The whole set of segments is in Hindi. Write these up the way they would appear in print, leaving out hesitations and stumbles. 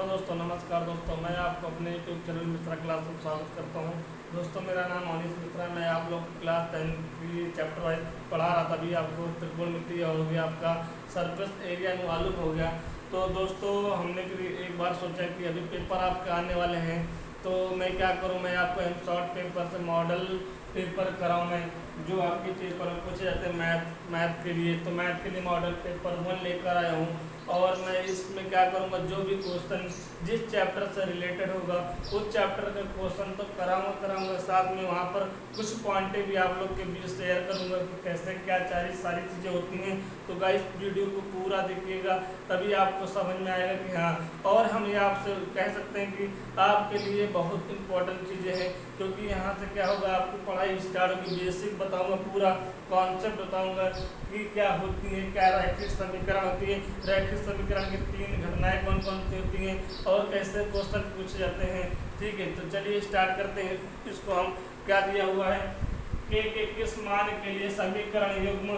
हेलो दोस्तों, नमस्कार दोस्तों। मैं आपको अपने यूट्यूब चैनल मित्रा क्लास में स्वागत करता हूं। दोस्तों, मेरा नाम अनिश मित्रा है। मैं आप लोग क्लास 10 की चैप्टर वाइज पढ़ा रहा था। अभी आपको त्रिकोणमिति हो गया, आपका सरफेस एरिया मालूम हो गया। तो दोस्तों, हमने फिर एक बार सोचा कि अभी पेपर आपके आने वाले हैं, तो मैं क्या करूं, मैं आपको शॉर्ट पेपर से मॉडल पेपर कराऊं। मैं जो आपके पेपर में पूछे जाते हैं मैथ के लिए, तो मैथ के लिए मॉडल पेपर 1 लेकर आया हूँ। और मैं इसमें क्या करूँगा, जो भी क्वेश्चन जिस चैप्टर से रिलेटेड होगा उस चैप्टर का क्वेश्चन तो कराऊंगा, साथ में वहाँ पर कुछ पॉइंटें भी आप लोग के बीच शेयर करूँगा कि कैसे क्या सारी चीज़ें होती हैं। तो गाइस, वीडियो को पूरा देखिएगा, तभी आपको समझ में आएगा कि हाँ। और हम ये आपसे कह सकते हैं कि आपके लिए बहुत इंपॉर्टेंट चीज़ें हैं, क्योंकि यहाँ से क्या होगा, आपकी पढ़ाई स्टार्ट होगी। बेसिक बताऊँगा, पूरा कॉन्सेप्ट बताऊँगा कि क्या होती है, क्या रैखिक समीकरण होती है, रैखिक समीकरण की 3 घटनाएं कौन कौन सी होती हैं और कैसे क्वेश्चन पूछे जाते हैं। ठीक है, तो चलिए स्टार्ट करते हैं। इसको हम क्या दिया हुआ है, के किस मान के लिए समीकरण युग्म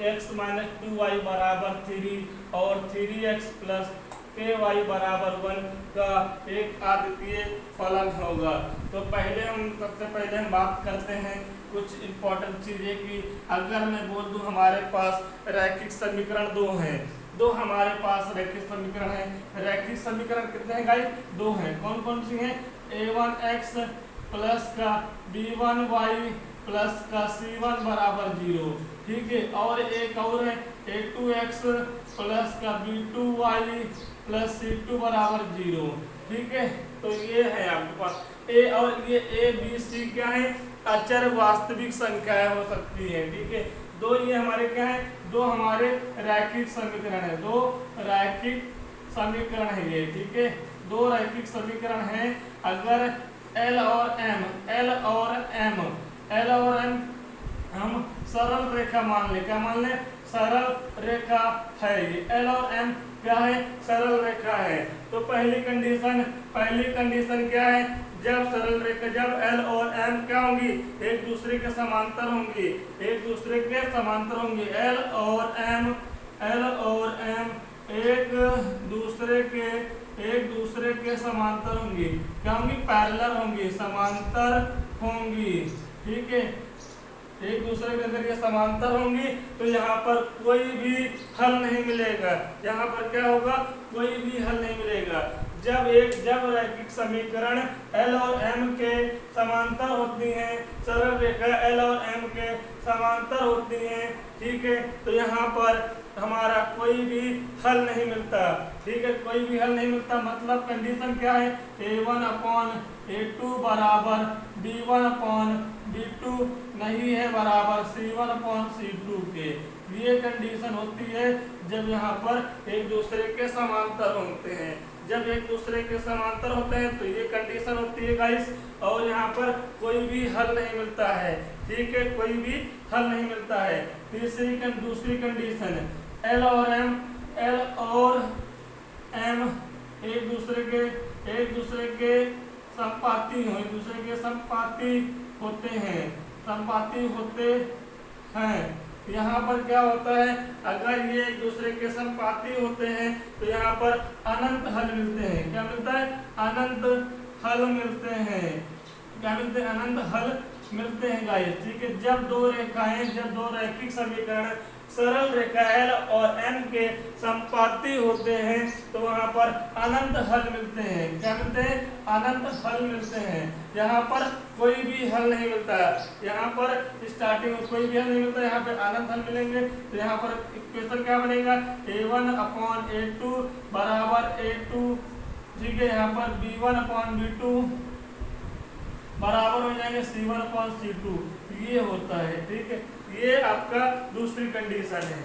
x - 2y बराबर 3 और 3x प्लस ky बराबर 1 का एक अद्वितीय फलन होगा। तो सबसे पहले हम बात करते हैं कुछ इंपॉर्टेंट चीजें की। अगर मैं बोल दूं हमारे पास रैखिक समीकरण दो हमारे पास रैखिक समीकरण है। रैखिक समीकरण कितने हैं गाइस? 2 हैं। कौन कौन सी हैं? a1x प्लस का b1y प्लस का c1 बराबर 0। ठीक है, और एक और है a2x प्लस का b2y प्लस c2 बराबर 0। ठीक है, तो ये है आपके पास ए, और ये a b c क्या है? अचर वास्तविक संख्याएं हो सकती है। ठीक है, दो ये हमारे क्या है? दो हमारे रैखिक समीकरण है। दो रैखिक समीकरण है ये। ठीक है, दो रैखिक समीकरण है। अगर L और M हम सरल रेखा मान ले, क्या मान ले? सरल रेखा है ये। L और M क्या है? सरल रेखा है। तो पहली कंडीशन क्या है? जब सरल रेखा, जब L और M क्या होंगी? एक दूसरे के समांतर होंगी। एक दूसरे के समांतर होंगी। L और M एक दूसरे के समांतर होंगी। क्या होंगी? पैरेलल होंगी, समांतर होंगी। ठीक है, एक दूसरे के अगर ये समांतर होंगी तो यहाँ पर कोई भी हल नहीं मिलेगा। यहाँ पर क्या होगा? कोई भी हल नहीं मिलेगा। जब रैखिक समीकरण L और M के समांतर होती हैं, सरल रेखा L और M के समांतर होती हैं, ठीक है, तो यहाँ पर हमारा कोई भी हल नहीं मिलता। ठीक है, कोई भी हल नहीं मिलता। मतलब कंडीशन क्या है? a1/a2 बराबर b1/b2 नहीं है बराबर c1/c2 के। ये कंडीशन होती है जब यहाँ पर एक दूसरे के समांतर होते हैं। जब एक दूसरे के समांतर होते हैं तो ये कंडीशन होती है गाइस। और यहाँ पर कोई भी हल नहीं मिलता है। ठीक है, कोई भी हल नहीं मिलता है। दूसरी कंडीशन है L और M एक दूसरे के संपाती हो, एक दूसरे के संपाती होते हैं। यहाँ पर क्या होता है? अगर ये एक दूसरे के संपाती होते हैं तो यहाँ पर अनंत हल मिलते हैं। क्या मिलता है? अनंत हल मिलते हैं। क्या मिलते हैं? अनंत हल मिलते हैं गाइस। ठीक है, जब दो रैखिक समीकरण सरल रेखा L और M के संपाती होते हैं तो वहां पर अनंत हल मिलते हैं। क्या मिलते हैं? अनंत हल मिलते हैं। यहाँ पर कोई भी हल नहीं मिलता। यहाँ पर स्टार्टिंग में कोई भी हल नहीं मिलता, यहाँ पे अनंत हल मिलेंगे। तो यहाँ पर इक्वेशन क्या बनेगा? a1/a2 बराबर a2। ठीक है, यहाँ पर b1/b2 बराबर हो जाएंगे c1/c2। ये होता है। ठीक है, ये आपका दूसरी कंडीशन है।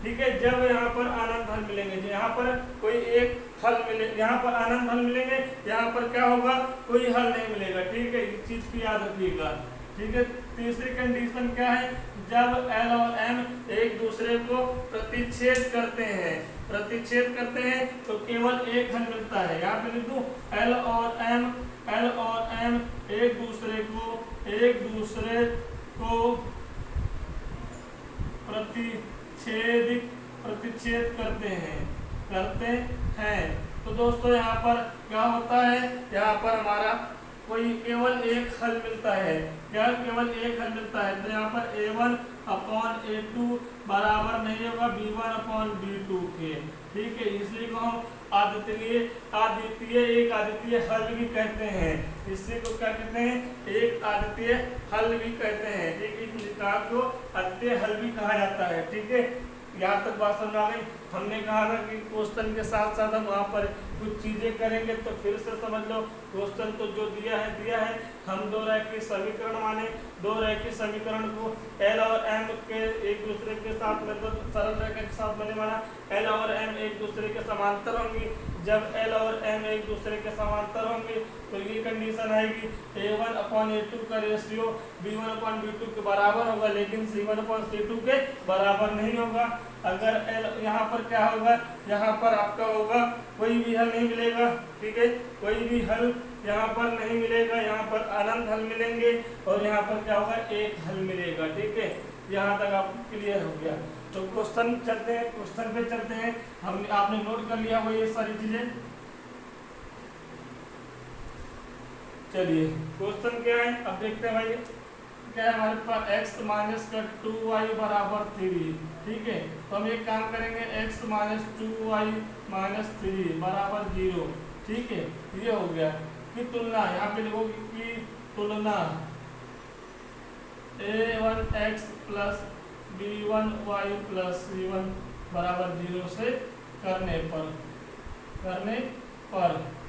ठीक है, जब यहाँ पर अनंत हल मिलेंगे, यहाँ पर कोई एक हल मिले, यहाँ पर अनंत हल मिलेंगे, यहाँ पर क्या होगा? कोई हल नहीं मिलेगा। ठीक है, इस चीज की याद रखिएगा। ठीक है, तीसरी कंडीशन क्या है? जब L और M एक दूसरे को प्रतिच्छेद करते हैं तो केवल एक हल मिलता है। यहाँ पे लिख दूं L और M एक दूसरे को प्रतिच्छेद करते हैं तो दोस्तों यहाँ पर क्या होता है, यहाँ पर हमारा कोई केवल एक हल मिलता है, क्या केवल एक हल मिलता है। तो यहाँ पर a1 अपॉन a2 बराबर नहीं होगा b1 अपॉन b2 के, ठीक है। इसलिए को हम एक आदित्य हल भी कहते हैं। इसी को क्या कहते हैं, एक आदित्य हल भी कहते हैं, ठीक है। इस निकाय को आदित्य हल भी कहा जाता है, ठीक है। यहाँ तक बात समझ आ गई। हमने कहा था कि क्वेश्चन के साथ साथ हम वहाँ पर कुछ चीजें करेंगे, तो फिर से समझ लो। क्वेश्चन तो जो दिया है हम दो रैखिक समीकरण माने, दो रैखिक समीकरण को L और M के एक दूसरे के साथ मतलब सरल रेखा के साथ बने माना। L और M एक दूसरे के समांतर होंगी। जब L और M एक दूसरे के समांतर होंगे तो ये कंडीशन आएगी a1 अपॉन a2 का रेशियो b1 अपॉन b2 के बराबर होगा, लेकिन c1 अपॉन c2 के बराबर नहीं होगा। अगर L यहाँ पर क्या होगा, यहाँ पर आपका होगा कोई भी हल नहीं मिलेगा, ठीक है। कोई भी हल यहाँ पर नहीं मिलेगा, यहाँ पर अनंत हल मिलेंगे और यहाँ पर क्या होगा, एक हल मिलेगा, ठीक है। यहाँ तक आप क्लियर हो गया। तो क्वेश्चन चलते हैं, क्वेश्चन पे चलते हैं। हमने आपने नोट कर लिया वो ये सारी चीजें। चलिए क्वेश्चन क्या है, अब देखते हैं भाई। क्या है हमारे पास x माइनस का 2y बराबर 3, ठीक है। तो हम एक काम करेंगे, x माइनस 2y माइनस 3 बराबर 0, ठीक है। ये हो गया कि तुलना, यहाँ पे लिखोगे कि तुलना a1x plus b1y plus c1 बराबर 0 से करने पर,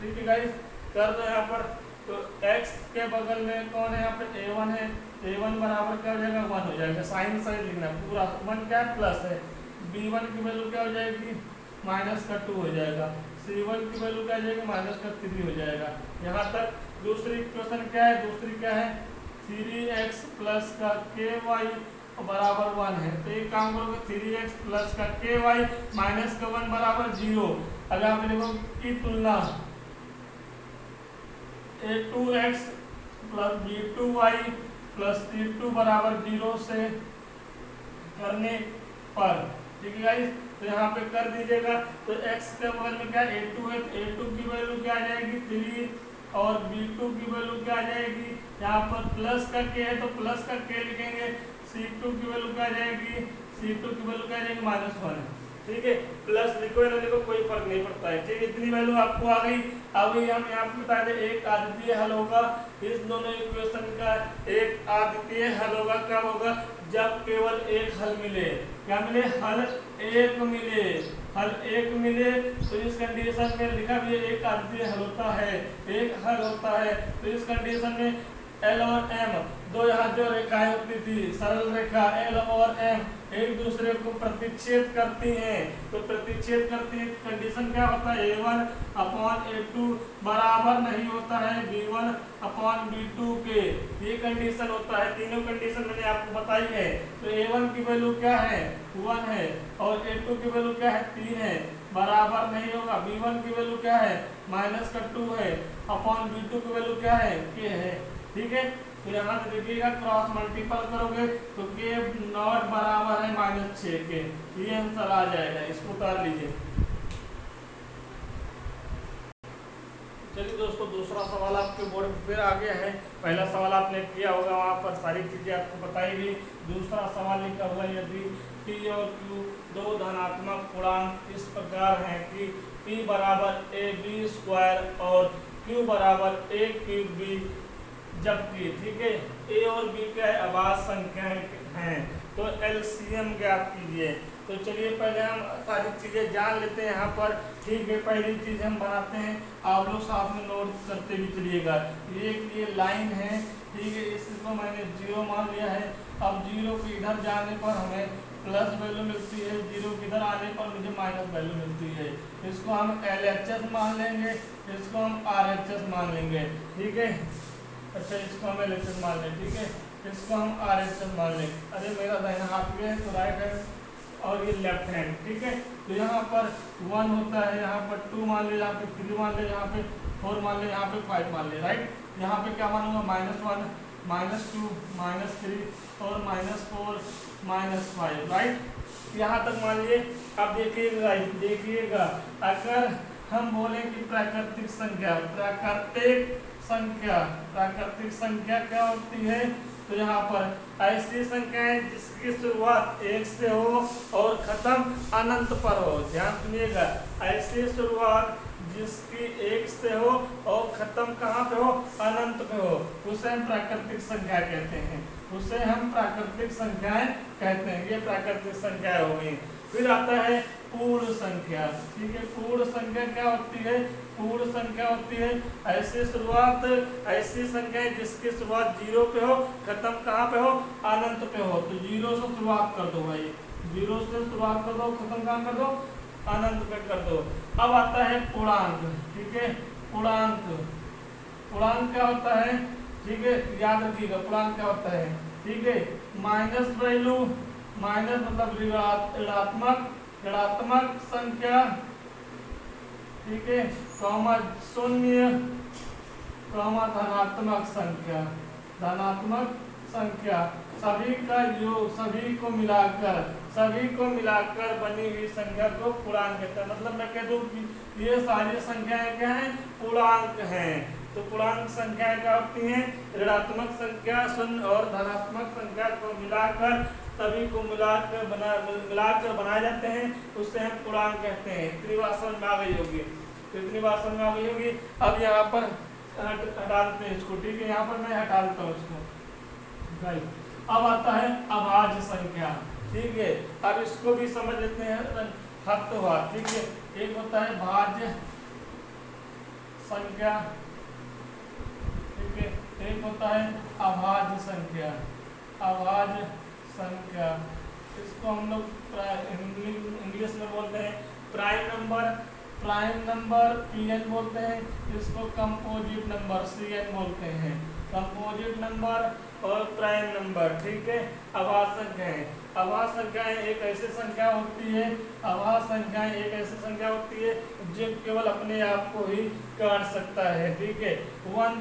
ठीक है गाइस। कर दो यहाँ पर। तो x के बगल में कौन है, यहाँ पे a1 है, a1 बराबर क्या हो जाएगा, 1 हो जाएगा। साइन सही लिखना पूरा, 1 क्या है प्लस है। b1 की वैल्यू क्या हो जाएगी, माइनस का 2 हो जाएगा। c1 की वैल्यू क्या हो जाएगी, माइनस का 3 हो जाएगा। यहाँ तक दूसरी इक्वेशन क्या है, दूसरी क्या है 3x प्लस का ky बराबर 1 है। तो एक काम करोगे 3x प्लस का ky माइनस का 1 बराबर 0। अगर आप लिखो की तुलना a2x plus b2y plus c2 बराबर 0 से करने पर, ठीक है गाइस। तो यहाँ पे कर दीजिएगा। तो x के बगल में क्या a2 है, तो a2 की वैल्यू क्या आ जाएगी 3 और b2 की वैल्यू क्या आ जाएगी, यहाँ पर प्लस का k है तो प्लस का k लिखेंगे। c2 की वैल्यू क्या आ जाएगी, c2 की वैल्यू क्या आ जाएगी, -1, ठीक है। प्लस लिखो या ना लिखो कोई फर्क नहीं पड़ता है, ठीक है। इतनी वैल्यू आपको आ गई। अब हम यहाँ पे बता दें एक आदित्य हल होगा इस दोनों इक्वेशन का। एक आदित्य हल होगा कब होगा, जब केवल एक हल मिले। क्या मिले, हल एक मिले। हल एक मिले तो इस कंडीशन में लिखा भी एक आदित्य हल होता है, एक हल होता है। तो इस कंडीशन में L और M दो यहाँ जो रेखाएं होती थी, सरल रेखा L और M एक दूसरे को प्रतिच्छेद करती हैं। तो प्रतिच्छेद करती है, कंडीशन क्या होता है, a1 अपॉन a2 बराबर नहीं होता है b1 अपॉन b2 के। ये कंडीशन होता है। तीनों कंडीशन मैंने आपको बताई है। तो a1 की वैल्यू क्या है, 1 है और a2 की वैल्यू क्या है, 3 है, बराबर नहीं होगा। b1 की वैल्यू क्या है, माइनस का 2 है, अपॉन b2 की वैल्यू क्या है, k है, ठीक है। तो यहाँ से देखिएगा क्रॉस मल्टीपल करोगे तो के नॉट बराबर है -6 के। ये आंसर आ जाएगा, इसको उतार लीजिए। चलिए दोस्तों दूसरा सवाल आपके बोर्ड में फिर आ गया है। पहला सवाल आपने किया होगा, वहाँ पर सारी चीजें आपको बताई गई। दूसरा सवाल लिखा हुआ है, यदि p और q दो धनात्मक पूर्णांक इस प्रकार हैं कि p बराबर ab² और q बराबर a³b, जबकि ठीक है a और b क्या है, अभाज्य संख्याएं हैं। तो LCM ज्ञात कीजिए। तो चलिए पहले हम सारी चीजें जान लेते हैं यहाँ पर, ठीक है। पहली चीज हम बनाते हैं, आप लोग साथ में नोट करते भी चलिएगा। ये लाइन है, ठीक है, इसको मैंने 0 मान लिया है। अब 0 के इधर जाने पर हमें प्लस वैल्यू मिलती है, 0 के इधर आने पर मुझे माइनस वैल्यू मिलती है। इसको हम LHS मान लेंगे, इसको हम RHS मान लेंगे, ठीक है। अच्छा इसको हम LHS मान लें, ठीक है, इसको हम RHS मान लें। अरे मेरा दाहिना हाथ में है तो राइट हैंड और ये लेफ्ट हैंड, ठीक है। तो यहाँ पर 1 होता है, यहाँ पर 2 मान ले, यहाँ पे 3 मान ले, यहाँ पे 4 मान ले, यहाँ पे 5 मान ले, राइट। यहाँ पे क्या मानूंगा, -1, -2, -3 और -4, -5, राइट। यहाँ तक मान लिए। अब देखिएगा अगर हम बोले कि प्राकृतिक संख्या, प्राकृतिक संख्या, प्राकृतिक संख्या क्या होती है? तो यहाँ पर ऐसी संख्या है जिसकी शुरुआत 1 से हो और खत्म अनंत पर हो। ध्यान सुनिएगा, ऐसी शुरुआत जिसकी 1 से हो और खत्म कहाँ पे हो? अनंत पे हो, उसे हम प्राकृतिक संख्या कहते हैं, उसे हम प्राकृतिक संख्याएं कहते हैं। ये प्राकृतिक संख्या हो गई। फिर आता है पूर्ण संख्या। ठीक है, पूर्ण संख्या क्या होती है? पूर्ण संख्या होती है ऐसी शुरुआत, ऐसी संख्या जिसकी शुरुआत 0 पे हो, खत्म कहाँ पे हो? अनंत पे हो। तो 0 से शुरुआत कर दो भाई, 0 से शुरुआत कर दो, खत्म कहाँ कर दो? अनंत पे कर दो। अब आता है पूर्णांक। ठीक है, पूर्णांक, पूर्णांक क्या होता है? ठीक है, याद रखिएगा पूर्णांक क्या होता है। ठीक है, माइनस वैल्यू, माइनस मतलब ऋणात्मक, ऋणात्मक संख्या, ठीक है, कॉमा शून्य, कॉमा धनात्मक संख्या, धनात्मक संख्या, सभी का योग, सभी को मिलाकर, सभी को मिलाकर बनी हुई संख्या को पूर्णांक कहते हैं। मतलब मैं कह दूं कि ये सारी संख्याएं क्या हैं? पूर्णांक हैं। तो पूर्णांक संख्या क्या होती हैं? ऋणात्मक संख्या, शून्य और धनात्मक संख्या को मिलाकर, सभी को मिलाकर बनाए जाते हैं, उससे हम पूर्णांक कहते हैं। इतनी बात समझ में आ गई होगी, तो इतनी बात समझ में आ गई होगी। अब यहाँ पर हटा देते हैं इसको। ठीक है, यहाँ पर मैं हटा देता हूँ इसको। अब आता है अभाज्य संख्या। ठीक है, अब इसको भी समझ लेते हैं हाथ तो हाथ। ठीक है, एक होता है भाज्य संख्या, ठीक है, एक होता है अभाज्य संख्या, अभाज्य संख्या। इसको हम लोग इंग्लिश में बोलते हैं prime number, prime number PN बोलते हैं, इसको कंपोजिट नंबर सीएन बोलते हैं। कंपोजिट नंबर और प्राइम नंबर। ठीक है, अभाज्य संख्याएं, अभाज्य संख्याएं एक ऐसी संख्या होती है, अभाज्य संख्याएं एक ऐसी संख्या होती है जो केवल अपने आप को ही काट सकता है। ठीक है, वन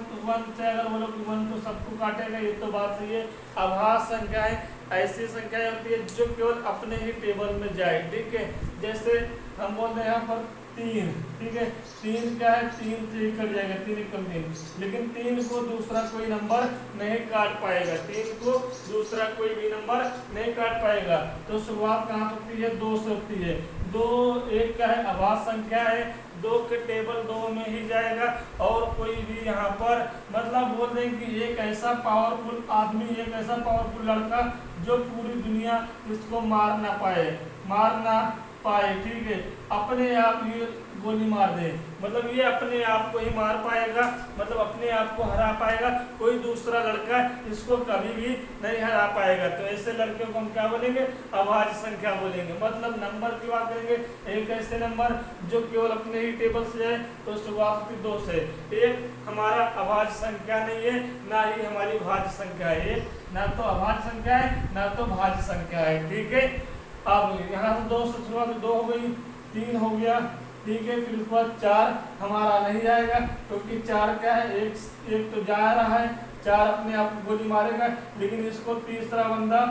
से अगर बोलो कि 1 तो सबको काटेगा, ये तो बात सही है। अभाज्य संख्याएं ऐसी संख्या होती है जो केवल अपने ही टेबल में जाए। ठीक है, जैसे हम बोलते हैं यहाँ पर 3। ठीक है, 3 क्या है? 3 से ही कट जाएगा, 3 एकम 3, लेकिन 3 को दूसरा कोई नंबर नहीं काट पाएगा, 3 को दूसरा कोई भी नंबर नहीं काट पाएगा। तो शुरुआत कहाँ होती है? 2 से होती है। 2 एक क्या है? अभाज्य संख्या है, 2 के टेबल 2 में ही जाएगा, और कोई भी यहाँ पर मतलब बोल दें कि एक ऐसा पावरफुल आदमी, एक ऐसा पावरफुल लड़का जो पूरी दुनिया इसको मार ना पाए, मार ना पाए। ठीक है, अपने आप ये गोली मार दे, मतलब ये अपने आप को ही मार पाएगा, मतलब अपने आप को हरा पाएगा, कोई दूसरा लड़का इसको कभी भी नहीं हरा पाएगा। तो ऐसे लड़के को हम क्या बोलेंगे? अभाज्य संख्या बोलेंगे। मतलब नंबर की बात करेंगे, एक ऐसे नंबर जो केवल अपने ही टेबल से जाए, तो शुरुआत होती 2 से। एक हमारा अभाज्य संख्या नहीं है, ना ही हमारी भाज्य संख्या है, ना तो अभाज्य संख्या है ना तो भाज्य संख्या है। ठीक है, अब यहाँ से 2 से शुरुआत 2 हो गई, 3 हो गया। ठीक है, फिर उसके बाद 4 हमारा नहीं जाएगा, क्योंकि 4 क्या है? एक तो जा रहा है, 4 अपने आप को गोली मारेगा, लेकिन इसको तीसरा बंदा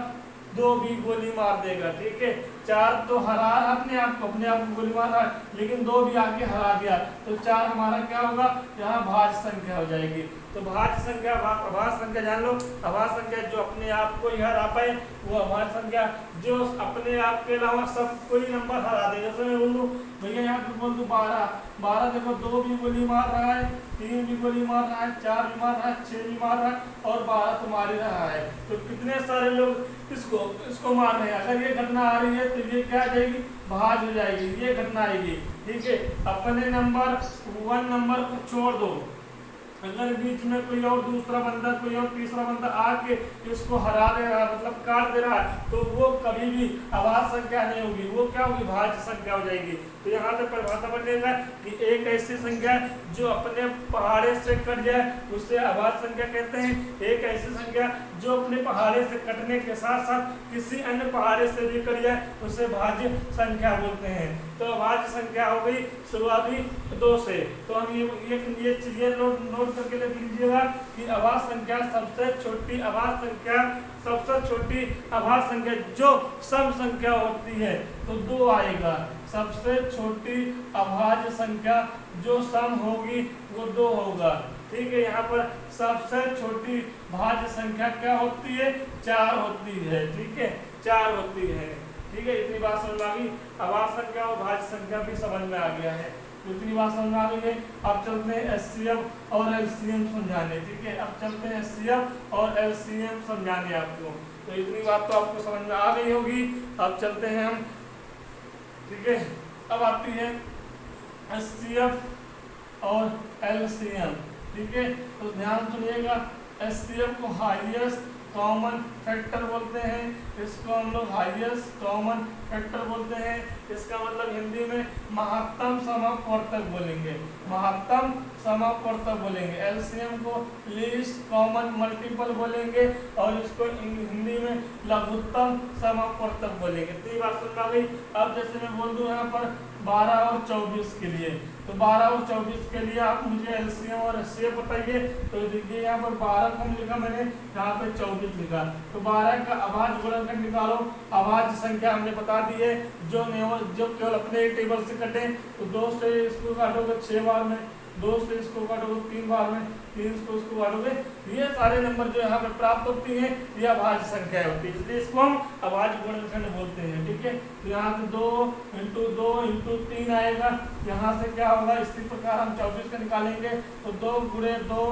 2 भी गोली मार देगा। ठीक है, 4 तो हरा अपने आप को गोली मार रहा है, लेकिन 2 भी आके हरा दिया, तो 4 हमारा क्या होगा? यहाँ भाज्य संख्या हो जाएगी। तो भाज्य संख्या, अभाज्य संख्या जान लो, अभाज्य संख्या जो अपने आप को ही हरा पाए वो अभाज्य संख्या, जो अपने आप के अलावा सब कोई नंबर हरा दे। जैसे मैं बोलूँ भैया यहाँ पे बोल दूँ 12, देखो 2 भी गोली मार रहा है, 3 भी गोली मार रहा है, 4 भी मार रहा है, 6 भी मार रहा है, और 12 तो मार ही रहा है। तो कितने सारे लोग इसको मार रहे हैं। अगर ये घटना आ रही है तो ये क्या आ जाएगी? भाज्य हो जाएगी, ये घटना आएगी। ठीक है, अपने नंबर 1 नंबर को छोड़ दो, अगर बीच में कोई और दूसरा बंदा, कोई और तीसरा बंदा आके इसको हरा दे रहा है, मतलब काट दे रहा है, तो वो कभी भी अभाज्य संख्या नहीं होगी, वो क्या होगी? भाज्य संख्या हो जाएगी। तो यहाँ से परिभाषा बनेगा कि एक ऐसी संख्या जो अपने पहाड़े से कट जाए उसे अभाज्य संख्या कहते हैं। एक ऐसी संख्या जो अपने पहाड़े से कटने के साथ साथ किसी अन्य पहाड़े से भी कट जाए उसे भाज्य संख्या बोलते हैं। तो अभाज्य संख्या हो गई शुरुआती 2 से। तो हम ये चीजें नोट नोट करके लिख लीजिएगा कि अभाज्य संख्या सबसे छोटी अभाज्य संख्या, सबसे छोटी अभाज्य संख्या जो सम संख्या होती है तो 2 आएगा। सबसे छोटी अभाज्य संख्या जो सम होगी वो 2 होगा। ठीक है, यहाँ पर सबसे छोटी भाज्य संख्या क्या होती है? 4 होती है। ठीक है, 4 होती है। ठीक है, इतनी बात समझ में आ गई। अभाज्य संख्या और भाज्य संख्या भी समझ में आ गया है, इतनी बात समझ में आ गई है। अब चलते हैं एचसीएफ और एलसीएम समझाने। ठीक है, अब चलते हैं एचसीएफ और एलसीएम समझाने आपको। तो इतनी बात तो आपको समझ में आ गई होगी। अब चलते हैं हम। ठीक है, अब आती है एचसीएफ और एलसीएम। ठीक है, तो ध्यान सुनिएगा। एचसीएफ को हाईएस्ट कॉमन फैक्टर बोलते हैं, इसको हम लोग हाईएस्ट कॉमन फैक्टर बोलते हैं। इसका मतलब हिंदी में महत्तम समवर्तक बोलेंगे, महत्तम समवर्तक बोलेंगे। एलसीएम को लीस्ट कॉमन मल्टीपल बोलेंगे और इसको हिंदी में लघुत्तम समवर्तक बोलेंगे। तो ये बात समझ आ गई। अब जैसे मैं बोल दूं यहाँ पर 12 और 24 के लिए, तो 12 और 24 के लिए आप मुझे एलसीएम और एचसीएफ बताइए। तो देखिए यहाँ पर 12 कम लिखा मैंने, यहाँ पे 24 लिखा। तो 12 का अभाज्य गुणनखंड निकालो। अभाज्य संख्या हमने बता दी है, जो केवल अपने टेबल से कटे। तो 2 से इसको काटोगे 6 बार में, 2 से इसको काटोगे 3 बार में, 3 से इसको काटोगे। ये सारे नंबर जो यहाँ पे प्राप्त होती हैं ये अभाज्य संख्या होती है, इसलिए इसको हम अभाज्य गुणनखंड बोलते हैं। ठीक है, तो यहाँ से 2 × 2 × 3 आएगा। यहाँ से क्या होगा, इसी प्रकार हम 24 का निकालेंगे। तो 2 × 2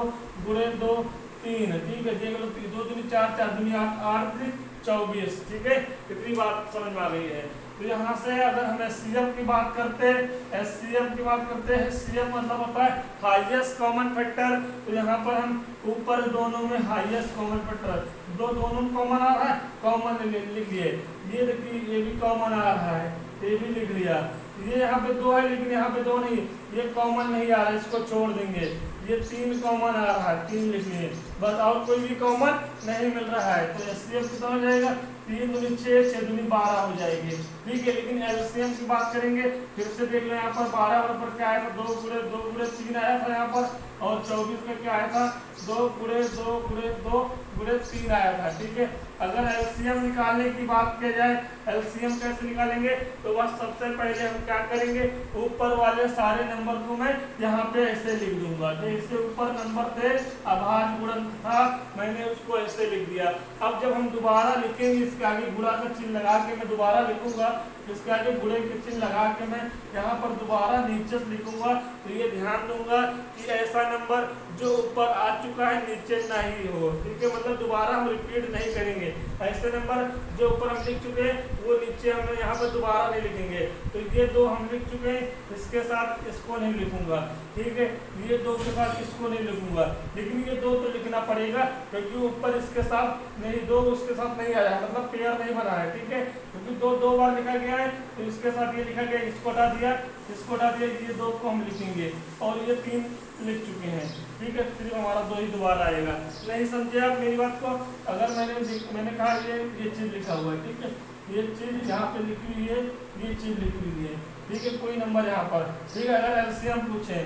× 2 3। ठीक है, देख लो 2 दूनी 4, 4 दूनी 8, 8 × 24। ठीक है, इतनी बात समझ में आ गई है। तो यहाँ से अगर हम एचसीएफ की बात करते हैं, एचसीएफ की बात करते हैं, एचसीएफ मतलब होता है हाईएस्ट कॉमन फैक्टर। तो यहाँ पर हम ऊपर दोनों में हाईएस्ट कॉमन फैक्टर, दोनों में कॉमन आ रहा है, कॉमन लिख लिए। ये देखिए ये भी कॉमन आ रहा है, ये भी लिख लिया। ये यहाँ पे 2 है लेकिन यहाँ पे 2 नहीं, ये कॉमन नहीं आ रहा है, इसको छोड़ देंगे। ये 3 कॉमन आ रहा है, 3 लिख लिए बस, और कोई भी कॉमन नहीं मिल रहा है। तो एचसीएफ कितना हो जाएगा, 3 दूनी 6, 6 दूनी 12 हो जाएगी। ठीक है, लेकिन एलसीएम की बात करेंगे, फिर से देख लो यहाँ पर 12 बराबर क्या आया था, 2 × 2 × 3 आया था यहाँ पर, और 24 में क्या आया था, 2 × 2 × 2 × 3 आया था। ठीक है, अगर एलसीएम निकालने की बात की जाए, एलसीएम कैसे निकालेंगे, तो बस सबसे पहले हम क्या करेंगे, ऊपर वाले सारे नंबर को मैं यहाँ पे ऐसे लिख दूंगा। तो इससे ऊपर नंबर थे अभाज्य गुणन था, मैंने उसको ऐसे लिख दिया। अब जब हम दोबारा लिखेंगे, इसके आगे गुणा का चिन्ह लगा के मैं दोबारा लिखूंगा, इसके आगे गुणे के चिन्ह लगा के मैं यहाँ पर दोबारा नीचे से लिखूंगा। तो ये ध्यान दूंगा कि ऐसा नंबर जो ऊपर आ चुका है नीचे नहीं हो। ठीक है, मतलब दोबारा हम रिपीट नहीं करेंगे। ऐसे नंबर जो ऊपर हम लिख चुके हैं वो नीचे हम यहाँ पर दोबारा नहीं लिखेंगे। तो ये 2 हम लिख चुके हैं, इसके साथ इसको नहीं लिखूंगा। ठीक है, ये 2 के साथ इसको नहीं लिखूंगा, लेकिन ये 2 तो लिखना पड़ेगा क्योंकि ऊपर इसके साथ नहीं, 2 उसके साथ नहीं आया है, मतलब पेयर नहीं बना है। ठीक है, क्योंकि 2 बार लिखा गया है, तो इसके साथ ये लिखा गया, इसको हटा दिया, इसको हटा दिया, ये 2 को हम लिखेंगे और ये 3 लिख चुके हैं। ठीक है, सिर्फ हमारा 2 ही दोबारा आएगा। नहीं समझे आप मेरी बात को? अगर मैंने कहा ये चीज लिखा हुआ है, ठीक है, ये चीज यहाँ पे लिखी हुई है, ये चीज लिखी हुई है। ठीक है, कोई नंबर यहाँ पर। ठीक है, अगर एलसीएम पूछे,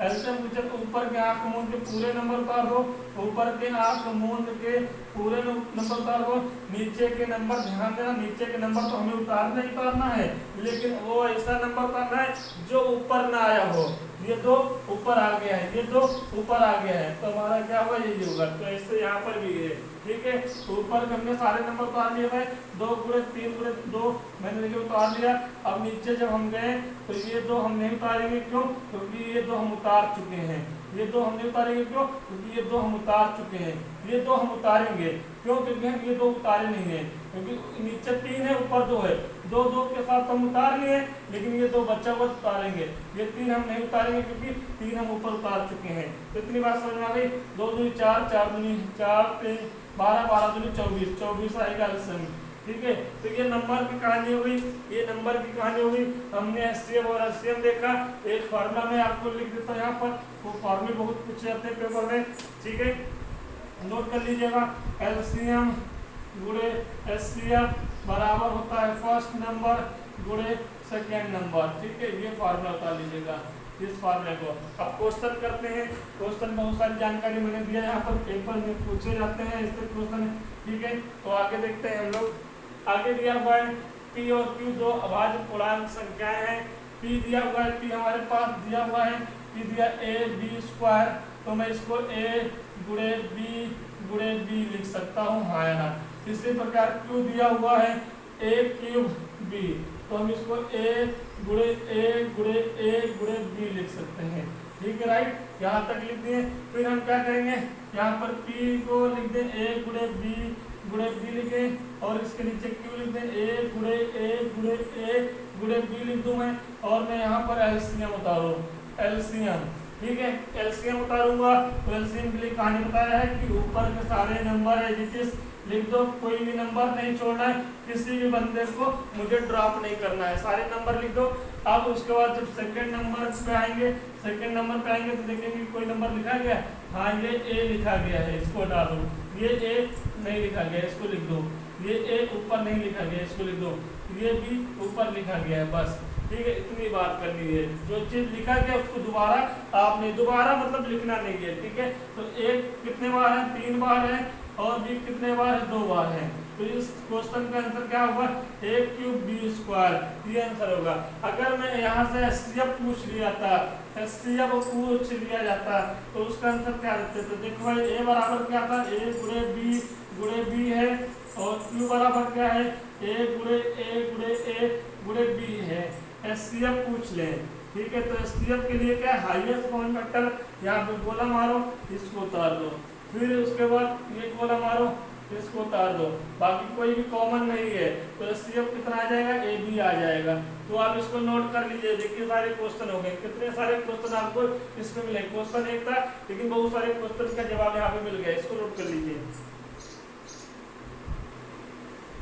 एलसीएम पूछे तो ऊपर के आंख मूंद के पूरे नंबर उतार दो, ऊपर के आंख मूंद के पूरे नंबर उतार दो। नीचे के नंबर ध्यान देना, नीचे के नंबर तो हमें उतारना ही उतारना है, लेकिन वो ऐसा नंबर उतारना है जो ऊपर ना आया हो। ये 2 ऊपर आ गया है, ये 2 ऊपर आ गया है, तो हमारा क्या होगा, यही होगा। तो ऐसे यहाँ पर भी है। ठीक है, ऊपर हमने सारे नंबर उतार लिए हैं, 2 × 3 × 2 मैंने देखिए उतार लिया। अब नीचे जब हम गए तो ये 2 हम नहीं उतारेंगे, क्यों, क्योंकि ये 2 हम उतार चुके हैं। ये 2 हम नहीं उतारेंगे, क्यों, क्योंकि ये 2 हम उतार चुके हैं। ये 2 हम उतारेंगे, क्यों, क्योंकि हम ये 2 उतारे नहीं है, क्योंकि नीचे 3 है ऊपर 2 है, 2 के साथ हम उतार लिए, लेकिन ये 2 बच्चा को उतारेंगे। ये 3 हम नहीं उतारेंगे क्योंकि 3 हम ऊपर उतार चुके हैं। तो इतनी बात समझ में आ गई। 2 दूनी 4, 4 दूनी 4, 3 12, 12 दूनी 24, 24 आएगा एलसीएम। ठीक है, तो ये नंबर की कहानी हो गई, ये नंबर की कहानी हो गई। हमने एचसीएफ और एलसीएम देखा। एक फार्मूला में आपको लिख देता हूँ यहाँ पर, वो फार्मूले बहुत पूछे जाते हैं पेपर में। ठीक है, नोट कर लीजिएगा, एलसीएम गुणे एचसीएफ बराबर होता है फर्स्ट नंबर गुणे सेकेंड नंबर, ठीक है। ये फार्मूला बता लीजिएगा इस फार्मूले को। अब क्वेश्चन करते हैं। क्वेश्चन बहुत सारी जानकारी मैंने दिया यहाँ पर, पेपर में पूछे जाते हैं इससे क्वेश्चन, ठीक है। तो आगे देखते हैं हम लोग। आगे दिया हुआ है पी और क्यू दो अभाज्य पूर्णांक संख्याएं हैं। पी दिया हुआ है, पी हमारे पास दिया हुआ है, पी दिया ए बी स्क्वायर, तो मैं इसको ए गुणे बी लिख सकता हूँ, हाँ या ना। इसी प्रकार क्यू दिया हुआ है ए क्यूब बी, तो हम इसको ए गुणे बी लिख सकते हैं, ठीक है, राइट। यहाँ तक लिख दिए। फिर हम क्या करेंगे, यहाँ पर P को लिख दें ए गुणे बी लिखें, और इसके नीचे Q लिख दें ए गुणे बी लिख दूं मैं, और मैं यहाँ पर एलसीएम उतारूँ, एलसीएम, ठीक है। एलसीएम उतारूंगा तो एलसीएम के लिए कहानी बताया है कि ऊपर के सारे नंबर एडिटिस लिख दो, कोई भी नंबर नहीं छोड़ना है, किसी भी बंदे को मुझे ड्रॉप नहीं करना है, सारे नंबर लिख दो। अब उसके बाद जब सेकंड नंबर पे आएंगे तो देखेंगे कोई नंबर लिखा गया, हाँ ये ए लिखा गया है, इसको हटा दो। ये ए नहीं लिखा गया, इसको लिख दो। ये ए ऊपर नहीं लिखा गया, इसको लिख दो। ये भी ऊपर लिखा गया है, बस, ठीक है। इतनी बात करनी है, जो चीज लिखा गया उसको दोबारा मतलब लिखना नहीं है, ठीक है। तो एक कितने बार है, 3 बार है, और बी कितने बार है, 2 बार है। तो इस क्वेश्चन का आंसर क्या होगा, ए क्यूब बी स्क्वायर, ये आंसर होगा। अगर मैं यहाँ से एचसीएफ पूछ लिया जाता तो उसका आंसर क्या देते, तो देखो भाई ए बराबर क्या था, ए गुणे बी है, और क्यू बराबर क्या है, ए गुणे बी है। एचसीएफ पूछ ले, ठीक है। तो एचसीएफ के लिए क्या, हाईएस्ट कॉमन फैक्टर, यहाँ पे गोला मारो, इसको उतार दो, फिर उसके बाद ये गोला मारो, इसको उतार दो, बाकी कोई भी कॉमन नहीं है, तो एचसीएफ कितना आ जाएगा, ए बी आ जाएगा। तो आप इसको नोट कर लीजिए। देखिए सारे क्वेश्चन हो गए, कितने सारे क्वेश्चन आपको इसमें मिले। क्वेश्चन एक था लेकिन बहुत सारे क्वेश्चन का जवाब यहाँ पे मिल गया, इसको नोट कर लीजिए।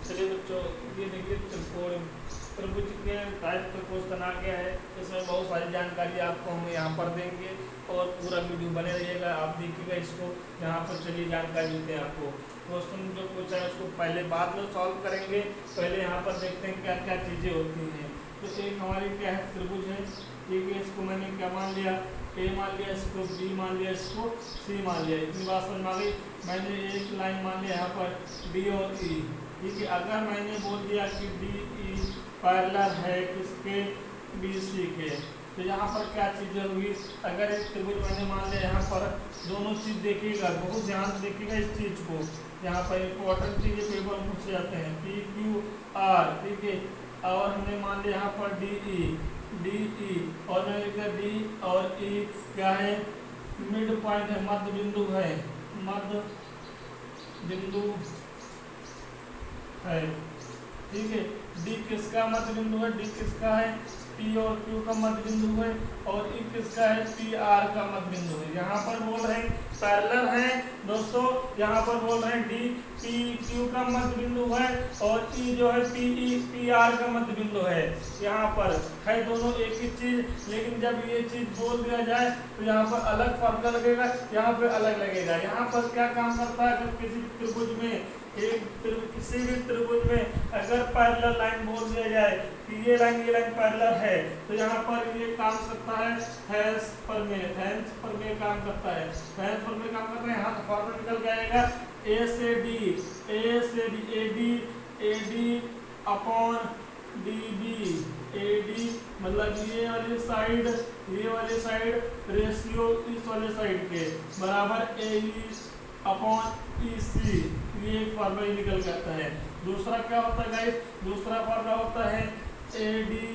चलिए बच्चों, ये देखिए त्रिभुज के टाइप का क्वेश्चन आ गया है। इसमें बहुत सारी जानकारी आपको हम यहाँ पर देंगे, और पूरा वीडियो बने रहिएगा, आप देखिएगा इसको। यहाँ पर चलिए जानकारी देते हैं आपको। क्वेश्चन जो पूछा है उसको पहले बाद में सॉल्व करेंगे, पहले यहाँ पर देखते हैं क्या क्या चीज़ें होती हैं। तो एक हमारी क्या है, त्रिभुज है, ठीक है। इसको मैंने क्या मान लिया, ए मान लिया, इसको बी मान लिया, इसको सी मान लिया। इतनी बात समझ में आ गई। मैंने एक लाइन मान लिया यहाँ पर डी और ई, ठीक है। अगर मैंने बोल दिया कि डी ई पैरेलल है किसके, बी सी के, तो यहाँ पर क्या चीज़ें होगी। अगर एक त्रिभुज मैंने मान लिया, यहाँ पर दोनों चीज़ देखिएगा, बहुत ध्यान से देखिएगा इस चीज़ को। यहाँ पर इंपॉर्टेंट चीज़ें पेपर में पूछे जाते हैं, पी क्यू आर, ठीक है। और हमने मान लिया यहाँ पर डी ई, और मैंने लिखा डी और ई क्या है, मिड पॉइंट है, मध्य बिंदु है, ठीक है। डी किसका मध्य बिंदु है, डी किसका है, पी और क्यू का मध्य बिंदु है, और ई किसका है, पी आर का मध्य बिंदु है। यहाँ पर बोल रहे हैं पैरेलल है दोस्तों, यहाँ पर बोल रहे हैं डी पी क्यू का मध्य बिंदु है, और ई जो है पी आर का मध्य बिंदु है। यहाँ पर है दोनों एक ही चीज, लेकिन जब ये चीज बोल दिया जाए तो यहाँ पर अलग फार्मूला लगेगा, यहाँ पर अलग लगेगा। यहाँ पर क्या काम करता है, अगर किसी त्रिभुज में किसी भी त्रिभुज में अगर पैरेलल लाइन बोल दिया जाए कि ये लाइन पैरेलल है, तो यहाँ पर ये काम करता है थेंस प्रमेय काम करता है। यहाँ का फॉर्मूला निकल जाएगा ए से D AD upon D B, AD मतलब ये वाली साइड रेशियो इस वाले साइड के बराबर ए अपॉन ई सी, ये एक फार्मूला निकल जाता है। दूसरा क्या होता है गाइस, दूसरा फार्मूला होता है A D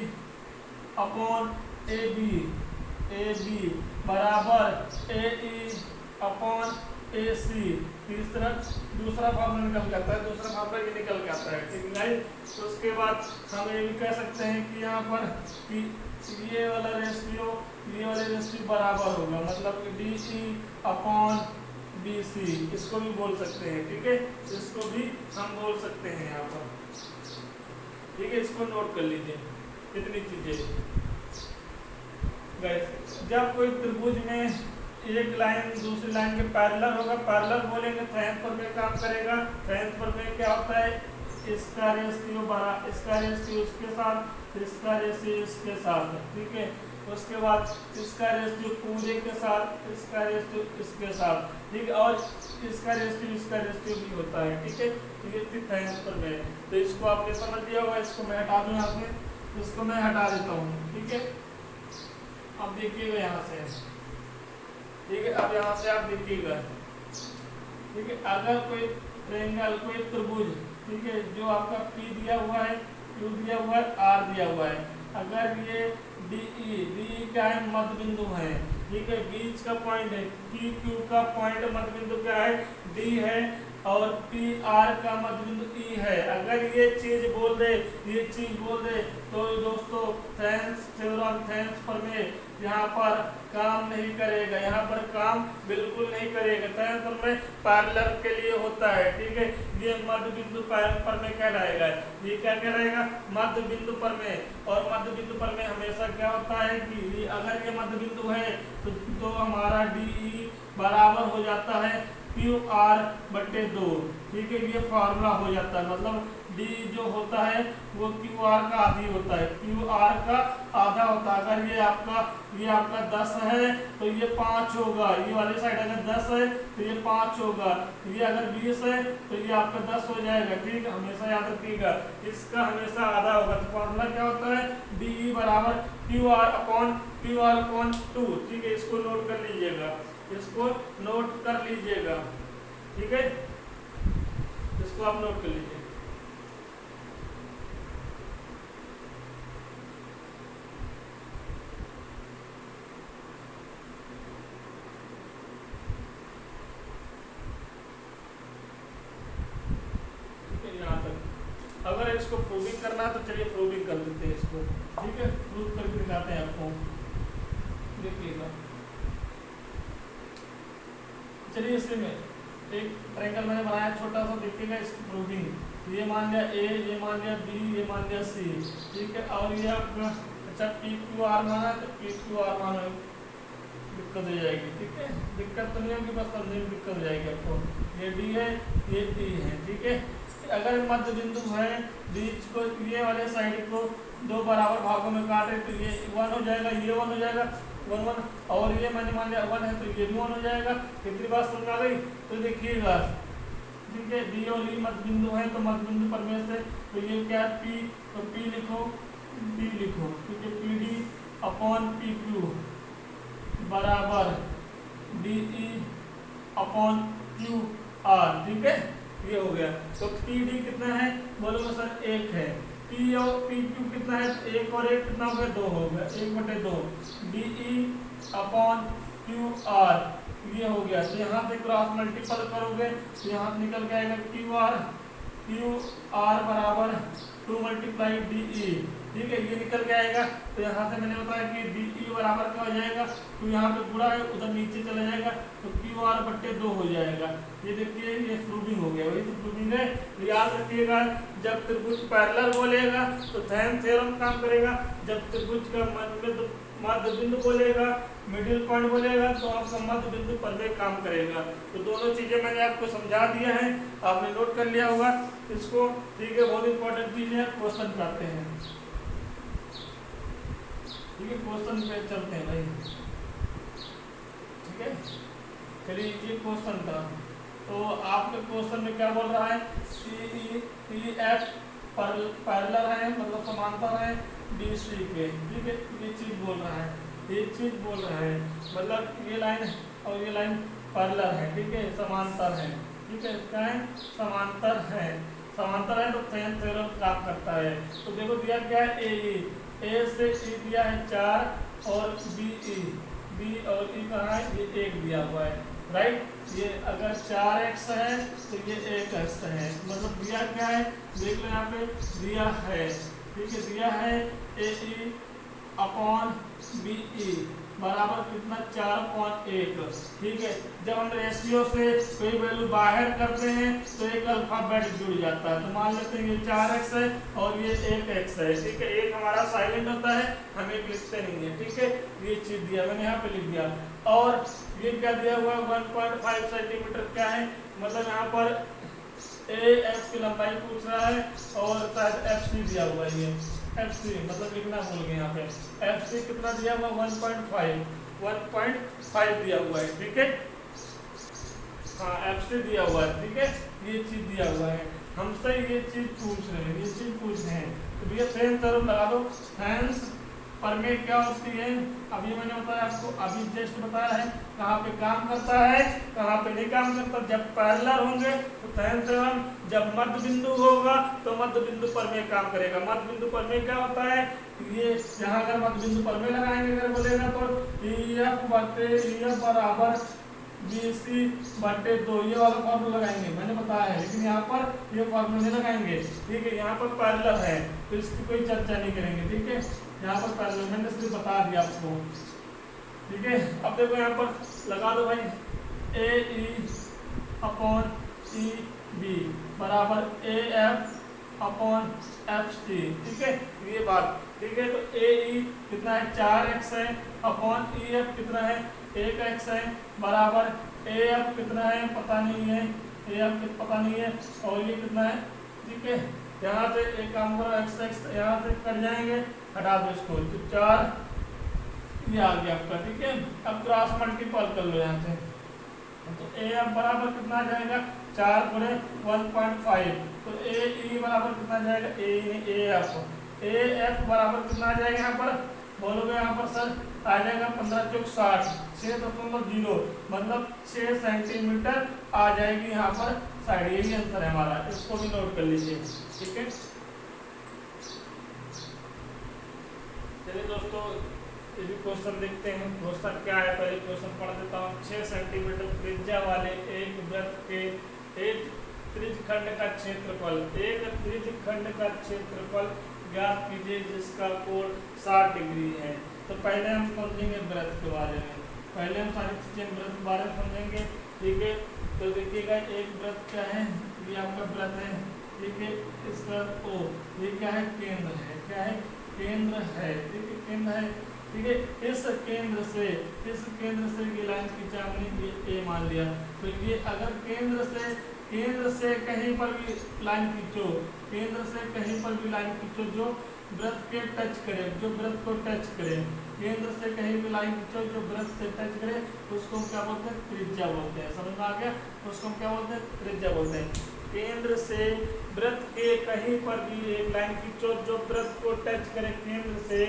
upon A B बराबर ए ई अपॉन ए सी। दूसरा फार्मूला निकल जाता है, दूसरा फार्मूला ये निकल जाता है, ठीक है गाइस। तो उसके बाद हम ये भी कह सकते हैं कि यहाँ पर कि ये वाला रेशियो बराबर होगा, मतलब कि D E upon B C, इसको भी बोल सकते हैं, ठीक है। इसको भी हम बोल सकते हैं यहाँ पर, ठीक है। इसको नोट कर लीजिए, इतनी चीजें गाइस। जब कोई त्रिभुज में एक लाइन दूसरी लाइन के पैरेलल होगा, पैरेलल बोलेंगे थेंस प्रमेय काम करेगा। थेंस प्रमेय क्या होता है, इसका रेशियो इसके साथ इसका रेशियो इसके साथ, ठीक है। उसके बाद इसका रेशियो पूरे के साथ, इसका रेशियो इसके साथ, ठीक है, और इसका रेशियो भी होता है, ठीक है। तो ये थी थेरम प्रमेय। तो इसको आपने समझ लिया होगा, इसको मैं हटा दूं यहाँ से, इसको मैं हटा देता हूँ, ठीक है। अब देखिएगा यहाँ से, ठीक है, अब यहाँ से आप देखिएगा, ठीक है। अगर कोई ट्रायंगल, कोई त्रिभुज, ठीक है, जो आपका P दिया हुआ है, Q दिया हुआ है, R दिया हुआ है, अगर ये DE क्या है, मध्य बिंदु है, ठीक है, बीच का पॉइंट है, PQ का पॉइंट मध्य बिंदु क्या है, D है, और PR का मध्य बिंदु E है। अगर ये चीज बोल दे, तो दोस्तों थेरम प्रमेय यहाँ पर काम नहीं करेगा, यहाँ पर काम बिल्कुल नहीं करेगा। थेरम प्रमेय पैरेलल के लिए होता है, ठीक है। ये मध्य बिंदु प्रमेय कहलाएगा। ये क्या कहलाएगा, मध्य बिंदु प्रमेय। और मध्य बिंदु प्रमेय हमेशा क्या होता है कि अगर ये मध्य बिंदु है तो हमारा DE बराबर हो जाता है QR/2, ठीक है। ये फार्मूला हो जाता है, मतलब D जो होता है वो QR का आधी होता है, QR का आधा होता है। अगर ये आपका 10 है तो ये 5 होगा, ये वाली साइड अगर 10 है तो ये 5 होगा, ये अगर 20 है तो ये आपका 10 हो जाएगा, ठीक है। हमेशा याद रखिएगा, इसका हमेशा आधा होगा। तो फार्मूला क्या होता है, DE बराबर QR/2, ठीक है। इसको नोट कर लीजिएगा, ठीक है। इसको आप नोट कर लीजिए। यहाँ तक अगर इसको प्रूविंग करना है तो चलिए प्रूविंग कर देते हैं इसको, ठीक है। प्रूव करके दिखाते हैं आपको, देखिएगा। चलिए इसी में एक ट्रायंगल मैंने बनाया छोटा सा, देखिएगा इसकी प्रूविंग। ये मान लिया A, ये मान लिया B, ये मान लिया C, ठीक है। और ये आपका अच्छा PQR माना, तो PQR माना, दिक्कत हो जाएगी, ठीक है। दिक्कत तो नहीं होगी, बस समझने में दिक्कत हो जाएगी आपको। ये D है, ये E है, ठीक है। अगर मध्य बिंदु है, बीच को ये वाले साइड को दो बराबर भागों में काटे तो ये 1 हो जाएगा, ये 1 हो जाएगा, 1 1, और ये मैंने मान लिया 1 है तो ये भी 1 हो जाएगा। कितनी बात समझ आ गई? तो देखिएगा, ठीक है, D और E मध्य बिंदु है तो मध्य बिंदु परमेय से तो ये क्या है P, तो P लिखो, D लिखो, ठीक है। PD/PQ बराबर DE/QR, ठीक है। ये हो गया। तो PD कितना है, बोलोगे सर 1 है। P और PQ कितना है, 1 और 1 कितना हो गया, 2 हो गया, 1/2। DE/QR ये हो गया। तो यहाँ पे क्रॉस मल्टीपल करोगे तो यहाँ निकल के आएगा QR बराबर 2 × DE, ठीक है। ये निकल के आएगा। तो यहाँ से मैंने बताया कि DE बराबर क्या हो जाएगा, तो यहाँ पे पूरा है उधर नीचे चला जाएगा तो QR/2 हो जाएगा। ये देखिए, ये प्रूविंग हो गया, वही तो प्रूविंग है। याद रखिएगा, जब त्रिभुज पैरेलल बोलेगा तो थेरम काम करेगा, जब त्रिभुज का मध्य बिंदु बोलेगा, मिडिल पॉइंट बोलेगा, तो आपका मध्य बिंदु प्रमेय काम करेगा। तो दोनों चीजें मैंने आपको समझा दिया है, आपने नोट कर लिया होगा इसको, ठीक है। बहुत इंपॉर्टेंट चीज है। क्वेश्चन करते हैं, ठीक है। क्वेश्चन पे चलते हैं भाई, ठीक है। चलिए, ये क्वेश्चन था। तो आपके क्वेश्चन में क्या बोल रहा है, CEF पैरेलल है, मतलब समांतर है BC के, ठीक है। ये चीज बोल रहा है, ये चीज बोल रहा है, मतलब ये लाइन और ये लाइन पैरेलल है, ठीक है, समांतर है, ठीक है। क्या है, समांतर है, समांतर है तो थेरम काम करता है। तो देखो दिया क्या है, A से E दिया है 4 और B और E कहाँ है, ये 1 दिया हुआ है, राइट। ये अगर 4x है तो ये 1x है, मतलब दिया क्या है, देख लो यहाँ पे दिया है, ठीक है। दिया है AE/BE बराबर कितना, 4/1, ठीक है। जब हम रेशियो से कोई वैल्यू बाहर करते हैं तो एक अल्फाबेट जुड़ जाता है। तो मान लेते हैं ये 4x है और ये 1x है, ठीक है। एक हमारा साइलेंट होता है, हम एक लिखते नहीं है, ठीक है। ये चीज दिया, मैंने यहाँ पे लिख दिया। और ये क्या दिया हुआ है, 1.5 सेंटीमीटर क्या है, मतलब यहाँ पर AF की लंबाई पूछ रहा है और शायद FC दिया हुआ है, एफ सी मतलब लिखना भूल गए यहाँ पे, एफ सी कितना दिया हुआ 1.5 दिया हुआ है, ठीक है। हाँ एफ सी दिया हुआ है, ठीक है, ये चीज दिया हुआ है, हमसे ये चीज पूछ रहे हैं, ये चीज पूछ रहे हैं। तो भैया सेंस थ्योरम लगा दो। सेंस परमेट क्या होती है, अभी मैंने बताया आपको, अभी जस्ट बताया है कहाँ पे काम करता है, कहाँ पे नहीं काम करता। जब पैरेलल होंगे तो सेंस थ्योरम, जब मध्य बिंदु होगा तो मध्य बिंदु पर में काम करेगा। मध्य बिंदु पर में क्या होता है, ये यहाँ अगर मध्य बिंदु पर में लगाएंगे अगर बोलेगा तो EF बटे EF बराबर BC बटे 2 ये वाला फॉर्मूला लगाएंगे, मैंने बताया है, लेकिन यहाँ पर ये फॉर्मूला नहीं लगाएंगे, ठीक है। यहाँ पर पैरेलल है तो इसकी कोई चर्चा नहीं करेंगे, ठीक है। यहाँ पर पैरेलल मैंने सिर्फ बता दिया आपको, ठीक है। अब देखो यहाँ पर लगा दो भाई AE/EB बराबर AF/FC, ठीक है, ये बात, ठीक है। तो AE कितना है 4x है, अपॉन EF कितना है 1x है, बराबर AF कितना है पता नहीं है, AF पता नहीं है, और ये कितना है, ठीक है। यहाँ से एक काम करो, x यहाँ से कट जाएंगे, हटा दो इसको, तो 4 ये आ गया आपका, ठीक है। अब क्रॉस मल्टीपल कर लो यहाँ से, तो AF बराबर कितना आ जाएगा 4 गुणे 1.5, तो AE बराबर कितना आ जाएगा AF बराबर कितना आ जाएगा यहाँ पर बोलोगे, यहाँ पर सर आ जाएगा 15 चौक 60, 6.0 मतलब 6 सेंटीमीटर आ जाएगी यहाँ पर साइड, यही आंसर है हमारा, इसको भी नोट कर लीजिए, ठीक है। चलिए दोस्तों ये भी क्वेश्चन देखते हैं, क्वेश्चन क्या है, पहले क्वेश्चन पढ़ देता हूँ। 6 सेंटीमीटर त्रिज्या वाले एक वृत्त के एक त्रिज्यखंड का क्षेत्रफल ज्ञात कीजिए जिसका कोण 60 डिग्री है। तो पहले हम समझेंगे वृत्त के बारे में, पहले हम सारी चीजें वृत्त के बारे में समझेंगे, ठीक है। तो देखिएगा एक वृत्त क्या है, ये आपका वृत्त है, ठीक है। इसका O ये क्या है, केंद्र है, क्या है, केंद्र है, ठीक है, केंद्र है, ठीक है। इस केंद्र से ये लाइन खींचा हमने, ये A मान लिया, तो ये अगर केंद्र से कहीं पर भी लाइन खींचो, केंद्र से कहीं पर भी लाइन खींचो जो वृत्त के टच करे, जो वृत्त को टच करे, केंद्र से कहीं भी लाइन खींचो जो वृत्त से टच करे, उसको हम क्या बोलते हैं, त्रिज्या बोलते हैं। समझ में आ गया, उसको हम क्या बोलते हैं, त्रिज्या बोलते हैं। केंद्र से वृत्त के कहीं पर भी एक लाइन खींचो जो वृत्त को टच करे, केंद्र से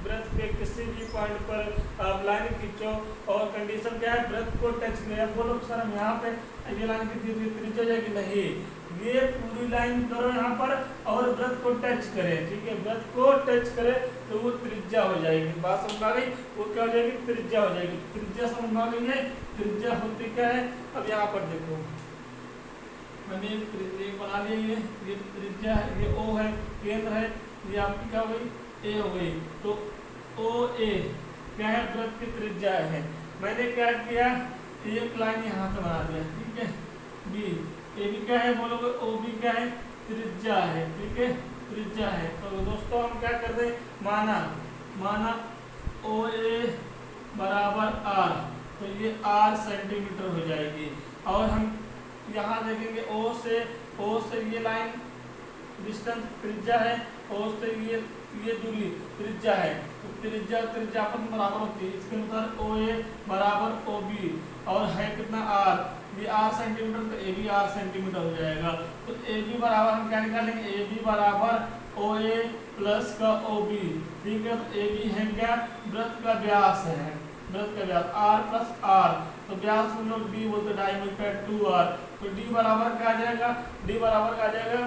वृत्त के किसी भी पॉइंट पर आप लाइन खींचो, और कंडीशन क्या है, वृत्त को टच करे। अब बोलो सर हम यहाँ पे ये लाइन खींची त्रिज्या जाएगी, नहीं, ये पूरी लाइन करो यहाँ पर और वृत्त को टच करे, ठीक है, वृत्त को टच करे तो वो त्रिज्या हो जाएगी। बात समझ आ गई, वो क्या हो जाएगी, त्रिज्या हो जाएगी। त्रिज्या समझ में आ गई है, त्रिज्या होती क्या है। अब यहाँ पर देखो मैंने त्रिज्या बना लिया, ये त्रिज्या है, ये O है, केंद्र है, ये आपकी क्या हो गई, A हो गई। तो OA क्या है, वृत्त की त्रिज्या है। मैंने क्या किया, एक लाइन यहाँ से बना दिया, ठीक है। B AB क्या है बोलोगे, OB क्या है, त्रिज्या है, ठीक है, त्रिज्या है। तो दोस्तों हम क्या कर रहे हैं, माना OA बराबर R, तो ये R सेंटीमीटर हो जाएगी। और हम यहाँ देखेंगे O से ये लाइन डिस्टेंस त्रिज्या है, O से ये दूरी त्रिज्या है, तो त्रिज्या आपस में बराबर होती है। इसके अनुसार OA बराबर OB और है कितना R, ये R सेंटीमीटर, तो AB R सेंटीमीटर हो जाएगा। तो AB बराबर हम क्या निकालेंगे, AB बराबर OA प्लस का OB, ठीक है। तो AB है क्या, वृत्त का व्यास है, वृत्त का व्यास R प्लस R, तो व्यास हम लोग D बोलते, डायमीटर 2R, तो D बराबर क्या आ जाएगा, D बराबर क्या आ जाएगा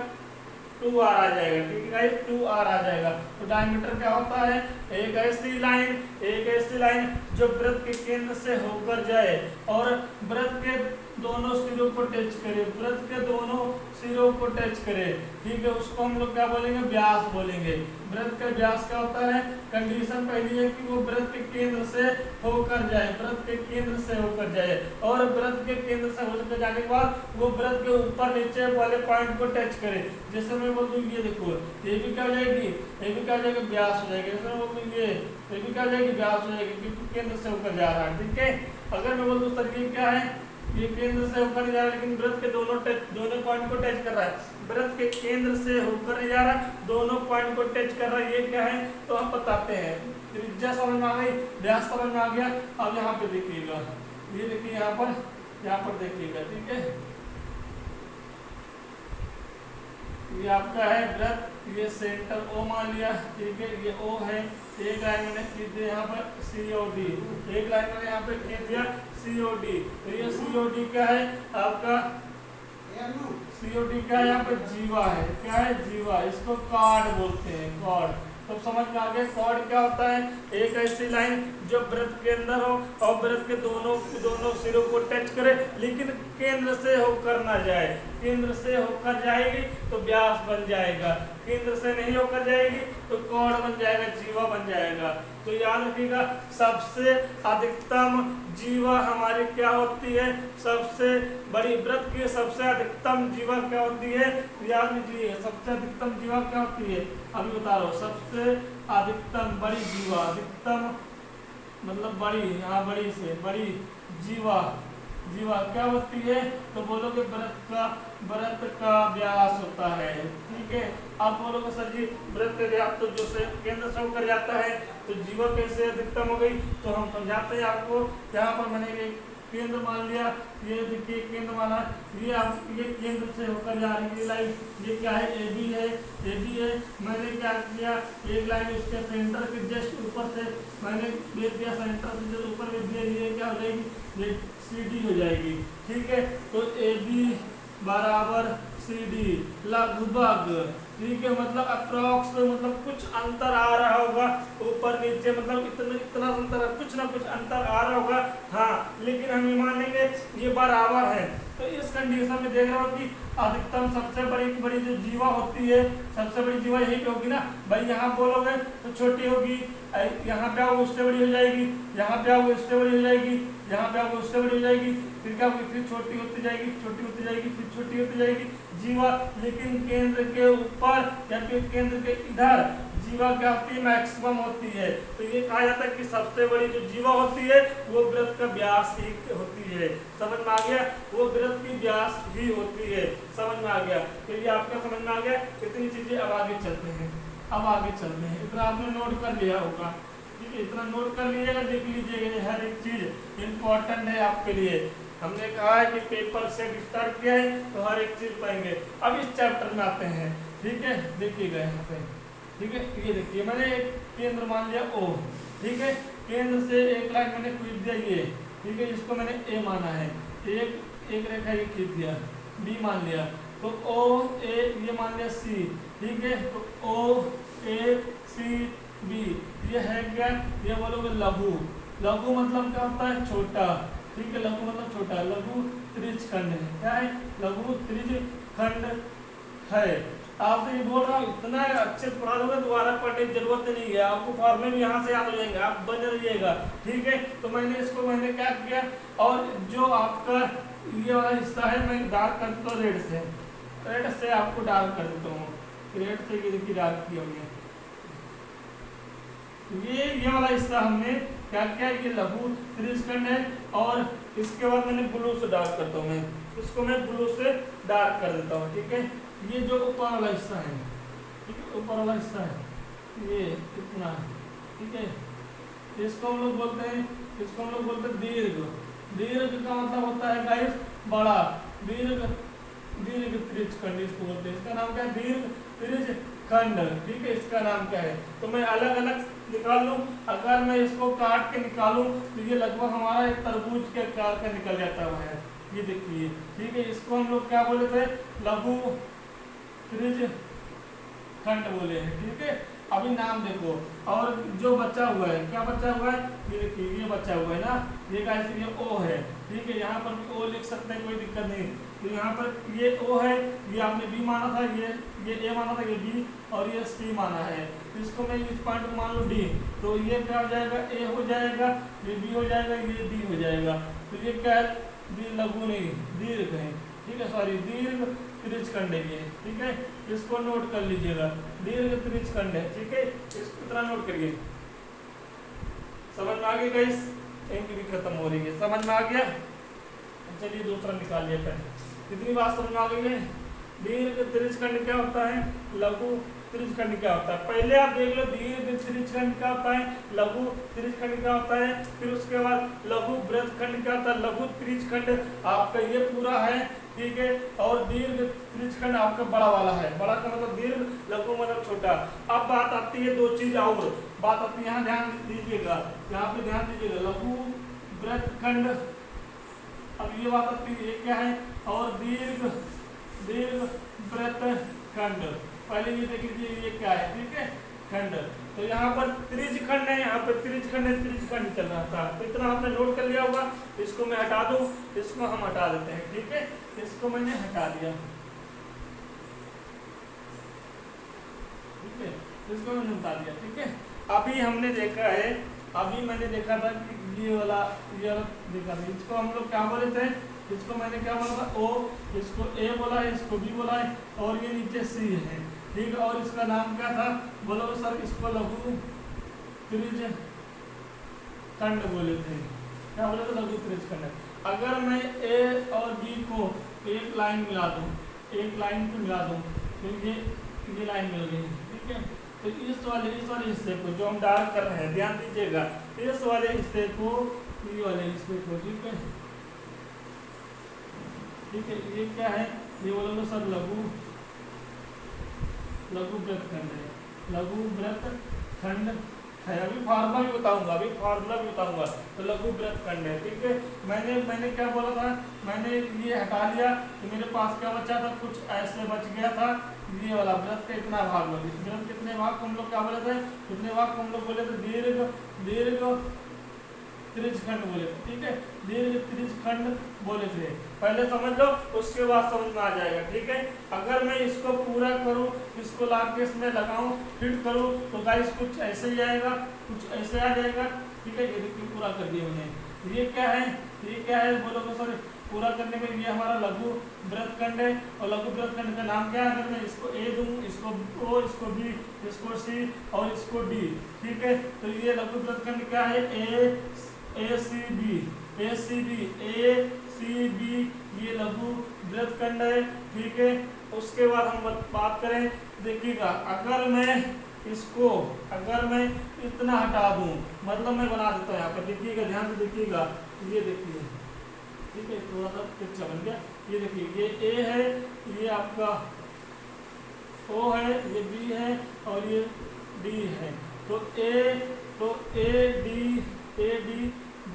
2R आ जाएगा, ठीक है गाइस, 2R आ जाएगा। तो डायमीटर क्या होता है, एक ऐसी लाइन जो वृत्त के केंद्र से होकर जाए और वृत्त के दोनों सिरों को टच करे, वृत्त के दोनों सिरों को टच करे, ठीक है, उसको हम लोग क्या बोलेंगे, व्यास बोलेंगे। वृत्त का व्यास क्या होता है, कंडीशन पहली है कि वो वृत्त के केंद्र से होकर जाए, वृत्त के केंद्र से होकर जाए, और वृत्त के केंद्र से होकर जाने के बाद वो वृत्त के ऊपर नीचे वाले पॉइंट को टच करे। जैसे मैं बोल दूं ये देखो, ये भी क्या हो जाएगी, ये भी क्या हो जाएगा, व्यास हो जाएगा। जैसे मैं बोल दूं ये भी क्या हो जाएगी, व्यास हो जाएगी, क्योंकि केंद्र से होकर जा रहा है, ठीक है। अगर मैं बोल दूं सर ये क्या है, ये केंद्र से होकर नहीं जा रहा, लेकिन वृत्त के दोनों पॉइंट को टच कर रहा है। वृत्त के केंद्र से होकर नहीं जा रहा, दोनों पॉइंट को टच कर रहा है। ये क्या है तो हम बताते हैं। त्रिज्या समझ में आ गई, व्यास समझ में आ गया। अब यहाँ पे देखिएगा, ये देखिए यहाँ पर देखिएगा, ठीक है। ये आपका है वृत्त, ये सेंटर O मान लिया, ठीक है, ये O है। एक लाइन मैंने खींच दिया यहाँ पर COD, एक लाइन मैंने यहाँ पे खींच दिया COD। तो ये COD क्या है आपका, COD क्या है यहाँ पे जीवा है। क्या है जीवा, इसको कॉर्ड बोलते हैं, कॉर्ड। तो समझ में आ गया कॉर्ड क्या होता है। एक ऐसी लाइन जो वृत्त के अंदर हो और वृत्त के दोनों सिरों को टच करे, लेकिन केंद्र से होकर ना जाए। केंद्र से होकर जाएगी तो व्यास बन जाएगा, केंद्र से नहीं होकर जाएगी तो कॉर्ड बन जाएगा, जीवा बन जाएगा। तो याद रखिएगा, सबसे अधिकतम जीवा हमारी क्या होती है, सबसे बड़ी वृत्त की सबसे अधिकतम जीवा क्या होती है, याद लीजिए। सबसे अधिकतम जीवा क्या होती है, अभी बता रहा हूँ। सबसे अधिकतम बड़ी जीवा, अधिकतम मतलब बड़ी, हाँ बड़ी से बड़ी जीवा, जीवा क्या होती है तो बोलोगे वृत्त का व्यास होता है, ठीक है। आप बोलोगे सर जी वृत्त का व्यास तो जो से केंद्र से होकर जाता है तो जीवा कैसे अधिकतम हो गई, तो हम समझाते हैं आपको। यहाँ पर मैंने केंद्र मान लिया, ये देखिए केंद्र माना, ये केंद्र से होकर जा रही है लाइन, ये क्या है AB है, AB है। मैंने क्या किया, एक लाइन उसके सेंटर के जस्ट ऊपर से मैंने भेज दिया, सेंटर से जस्ट ऊपर भेज दिया, ये क्या हो जाएगी, ये CD हो जाएगी, ठीक है। तो AB बराबर CD लगभग, ठीक है, मतलब अप्रॉक्स, मतलब कुछ अंतर आ रहा होगा ऊपर नीचे, मतलब इतना अंतर, कुछ ना कुछ अंतर आ रहा होगा, हाँ, लेकिन हम ये मानेंगे ये बराबर है। तो इस कंडीशन में देख रहा हूँ कि अधिकतम सबसे बड़ी जो जीवा होती है, सबसे बड़ी जीवा यही पे होगी ना भाई। यहाँ बोलोगे तो छोटी होगी, यहाँ पे आओ उससे बड़ी हो जाएगी, यहाँ पे आओ उससे बड़ी हो जाएगी, यहाँ पे आओ उससे बड़ी हो जाएगी, फिर क्या होगी, फिर छोटी होती जाएगी, छोटी होती जाएगी, फिर छोटी होती जाएगी जीवा। लेकिन केंद्र के ऊपर या फिर केंद्र के इधर जीवा क्या होती है, मैक्सिमम होती है। तो ये कहा जाता है कि सबसे बड़ी जो जीवा होती है वो वृत्त का व्यास ही होती है। समझ में आ गया, वो वृत्त की व्यास ही होती है, समझ में आ गया। तो ये आपका समझ में आ गया। इतनी चीजें अब आगे चलते हैं, अब आगे चलते हैं। इतना आपने नोट कर लिया होगा, ठीक है, इतना नोट कर लीजिएगा, देख लीजिएगा, हर एक चीज इम्पोर्टेंट है आपके लिए। हमने कहा है कि पेपर से स्टार्ट किया है तो हर एक चीज पाएंगे। अब इस चैप्टर में आते हैं, ठीक है, देखिएगा यहाँ पे, ठीक है। ये देखिए मैंने एक केंद्र मान लिया O, ठीक है, केंद्र से एक लाइन मैंने खींच दिया ये, ठीक है, इसको मैंने A माना है, एक रेखा ये खींच दिया, B मान लिया, तो OA ये मान लिया C, ठीक है। तो OACB ये है क्या, ये बोलोगे लघु। लघु मतलब क्या होता है, छोटा, ठीक है, लघु मतलब छोटा, लघु त्रिज खंड है। क्या है, लघु त्रिज खंड है। आपसे ये बोल रहा हूँ, इतना अच्छे पढ़ा दोगे दोबारा पढ़ने की जरूरत नहीं है, आपको फॉर्मूले भी यहाँ से याद हो जाएंगे, आप बने रहिएगा, ठीक है। तो मैंने क्या किया, और जो आपका ये वाला हिस्सा है मैं डार्क कर देता हूँ रेड से आपको डार्क कर देता हूँ, रेड से ये देखिए डार्क किया हमने। ये वाला हिस्सा हमने क्या किया, ये लघु त्रिज्यखंड है, और इसके बाद मैंने ब्लू से डार्क करता हूँ, मैं इसको मैं ब्लू से डार्क कर देता हूँ, ठीक है। ये जो ऊपर वाला हिस्सा है, ठीक है, ऊपर वाला हिस्सा है ये इतना, ठीक है, इसको हम लोग बोलते हैं दीर्घ। दीर्घ का मतलब होता है गाइस बड़ा, दीर्घ त्रिज्यखंड इसको बोलते हैं। इसका नाम क्या है, दीर्घ त्रिज्यखंड, ठीक है, इसका नाम क्या है। तो मैं अलग अलग निकाल लूँ, अगर मैं इसको काट के निकालूं तो ये लगभग हमारा एक तरबूज के आकार का निकल जाता है, ये देखिए, ठीक है। इसको हम लोग क्या बोले थे, लघु त्रिज्यखंड बोले हैं, ठीक है। अभी नाम देखो, और जो बचा हुआ है, क्या बचा हुआ है, ये देखिए, ये बचा हुआ है ना, ये गाइस ये O है, ठीक है, यहाँ पर भी O लिख सकते हैं, कोई दिक्कत नहीं। तो यहाँ पर ये O है, ये आपने B माना था, ये A माना था, ये B, और ये C माना है। इसको मैं इस पॉइंट को मान लूँ D, तो ये क्या हो जाएगा, A हो जाएगा, ये B हो जाएगा, ये D हो जाएगा। तो ये क्या है, लघु नहीं दीर्घ है, ठीक है, सॉरी दीर्घ त्रिज्यखंड है ये, ठीक है। इसको नोट कर लीजिएगा, दीर्घ त्रिज्यखंड है, ठीक है, इसको इतना नोट करिए। समझ में आ गया गाइस, इनकी भी खत्म हो रही है, समझ में आ गया। चलिए दूसरा निकालिए पहले। कितनी बात समझ में आ गई है? दीर्घ त्रिज्यखंड क्या होता है, लघु त्रिज्यखंड क्या होता है। पहले आप देख लो दीर्घ त्रिज्यखंड क्या होता है, लघु त्रिज्यखंड क्या होता है, फिर उसके बाद लघु वृत्तखंड क्या होता है। लघु त्रिज्यखंड आपका ये पूरा है, ठीक है, और दीर्घ त्रिज्यखंड आपका बड़ा वाला है। बड़ा का मतलब दीर्घ, लघु मतलब छोटा। अब बात आती है दो चीज और बात आती है, यहाँ ध्यान दीजिएगा, यहाँ पे ध्यान दीजिएगा, लघु वृत्तखंड। अब ये बात आती है, ये क्या है, और दीर्घ वृत्तखंड। पहले ये देख लीजिए ये क्या है, ठीक है, खंड। तो यहाँ पर त्रिज्यखंड है, यहाँ पर त्रिज्यखंड है, त्रिज्यखंड चल रहा था। तो इतना आपने नोट कर लिया होगा। इसको मैं हटा दूं, इसको हम हटा देते हैं, ठीक है, इसको मैंने हटा दिया, ठीक है, इसको मैंने हटा दिया, ठीक है। अभी हमने देखा है, अभी मैंने देखा था कि ये वाला देखा था, इसको हम लोग क्या बोले थे, इसको मैंने क्या बोला था, ओ, इसको ए बोला है, इसको बी बोला है, और ये नीचे सी है, ठीक है। और इसका नाम क्या था, बोलो सर, इसको लघु त्रिज्यखंड बोले थे। क्या बोले थे, लघु त्रिज्यखंड। अगर मैं ए और बी को एक लाइन मिला दूं, एक लाइन पे मिला दूं, तो ये लाइन मिल गई, ठीक है। तो इस वाले हिस्से को जो हम डार्क कर रहे हैं, ध्यान दीजिएगा, इस वाले हिस्से को, ये वाले हिस्से को, ठीक है, ठीक है। ये क्या है, ये बोलोगे सर लघु वृत्तखंड है, लघु वृत्तखंड है। अभी फार्मूला भी बताऊंगा, तो लघु वृत्तखंड है, ठीक है। मैंने क्या बोला था, मैंने ये हटा लिया, तो मेरे पास क्या बचा था, कुछ ऐसे बच गया था, ये वाला वृत्त का इतना भाग बोले, वृत्त कितने भाग को हम लोग क्या बोले थे, कितने भाग को हम लोग बोले थे, दीर्घ त्रिज्यखंड बोले थे, ठीक है, दीर्घ त्रिज्यखंड बोले थे। पहले समझ लो, उसके बाद समझ में आ जाएगा, ठीक है। अगर मैं इसको पूरा करूं, इसको लाके इसमें लगाऊं, फिट करूं, तो गाइस कुछ ऐसे ही आएगा, कुछ ऐसे आ जाएगा, ठीक है। ये देखिए पूरा कर दिया मैंने। ये क्या है, बोलो तो सर, पूरा करने में ये हमारा लघु वृत्तखंड है। और लघु वृत्तखंड का नाम क्या है, अगर मैं इसको ए दूं, इसको ओ, इसको बी, इसको सी और इसको डी, ठीक है। तो ये लघु वृत्तखंड क्या है, ए सी बी, ये लघु वृत्तखंड है, ठीक है। उसके बाद हम बात करें, देखिएगा, अगर मैं इतना हटा दूं, मतलब मैं बना देता हूँ यहाँ पर, देखिएगा, ध्यान से देखिएगा, ये देखिए, ठीक है, थोड़ा सा पिक्चर बन गया। ये देखिए, ये ए है, ये आपका ओ है, ये बी है और ये डी है। तो ए डी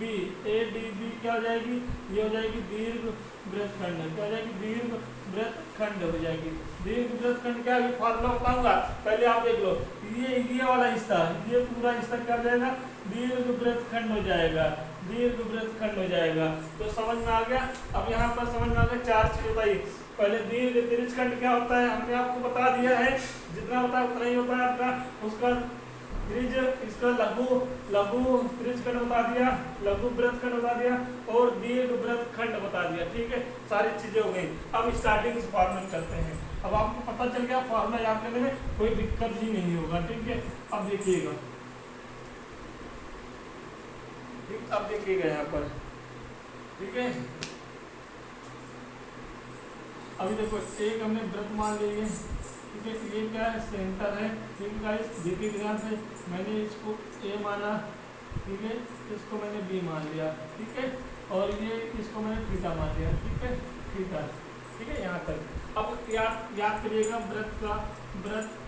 बी क्या हो जाएगी, ये हो जाएगी दीर्घ वृत्तखंड। क्या हो जाएगी, दीर्घ वृत्तखंड हो जाएगी। दीर्घ वृत्तखंड क्या है, फार्मूला बताऊंगा, पहले आप देख लो। ये वाला हिस्सा, ये पूरा हिस्सा क्या हो जाएगा, दीर्घ वृत्तखंड हो जाएगा, दीर्घ वृत्तखंड हो जाएगा। तो समझ में आ गया। अब यहाँ पर समझ में आ गया, चार चीज बताइए। पहले दीर्घ त्रिज्यखंड क्या होता है, हमने आपको बता दिया है, जितना होता है उतना ही होता है आपका। उसका त्रिज्य, इसका लघु त्रिज्यखंड बता दिया, लघु वृत्तखंड बता दिया, और दीर्घ वृत्तखंड बता दिया, ठीक है। सारी चीजें हो गई। अब स्टार्टिंग से फार्मूला करते हैं। अब आपको पता चल गया, फार्मूला याद करने में कोई दिक्कत ही नहीं होगा, ठीक है। अब देखिएगा, अब देखिएगा यहाँ पर, ठीक है। अभी देखो, एक हमने वृत्त मान लिए, ठीक है, ये क्या है, सेंटर है, ठीक है गाइस। देखिए ध्यान से, मैंने इसको ए माना, ठीक है, इसको मैंने बी मान लिया, ठीक है, और ये इसको मैंने थीटा मान लिया, ठीक है, थीटा, ठीक है, यहाँ तक। अब याद करिएगा, वृत्त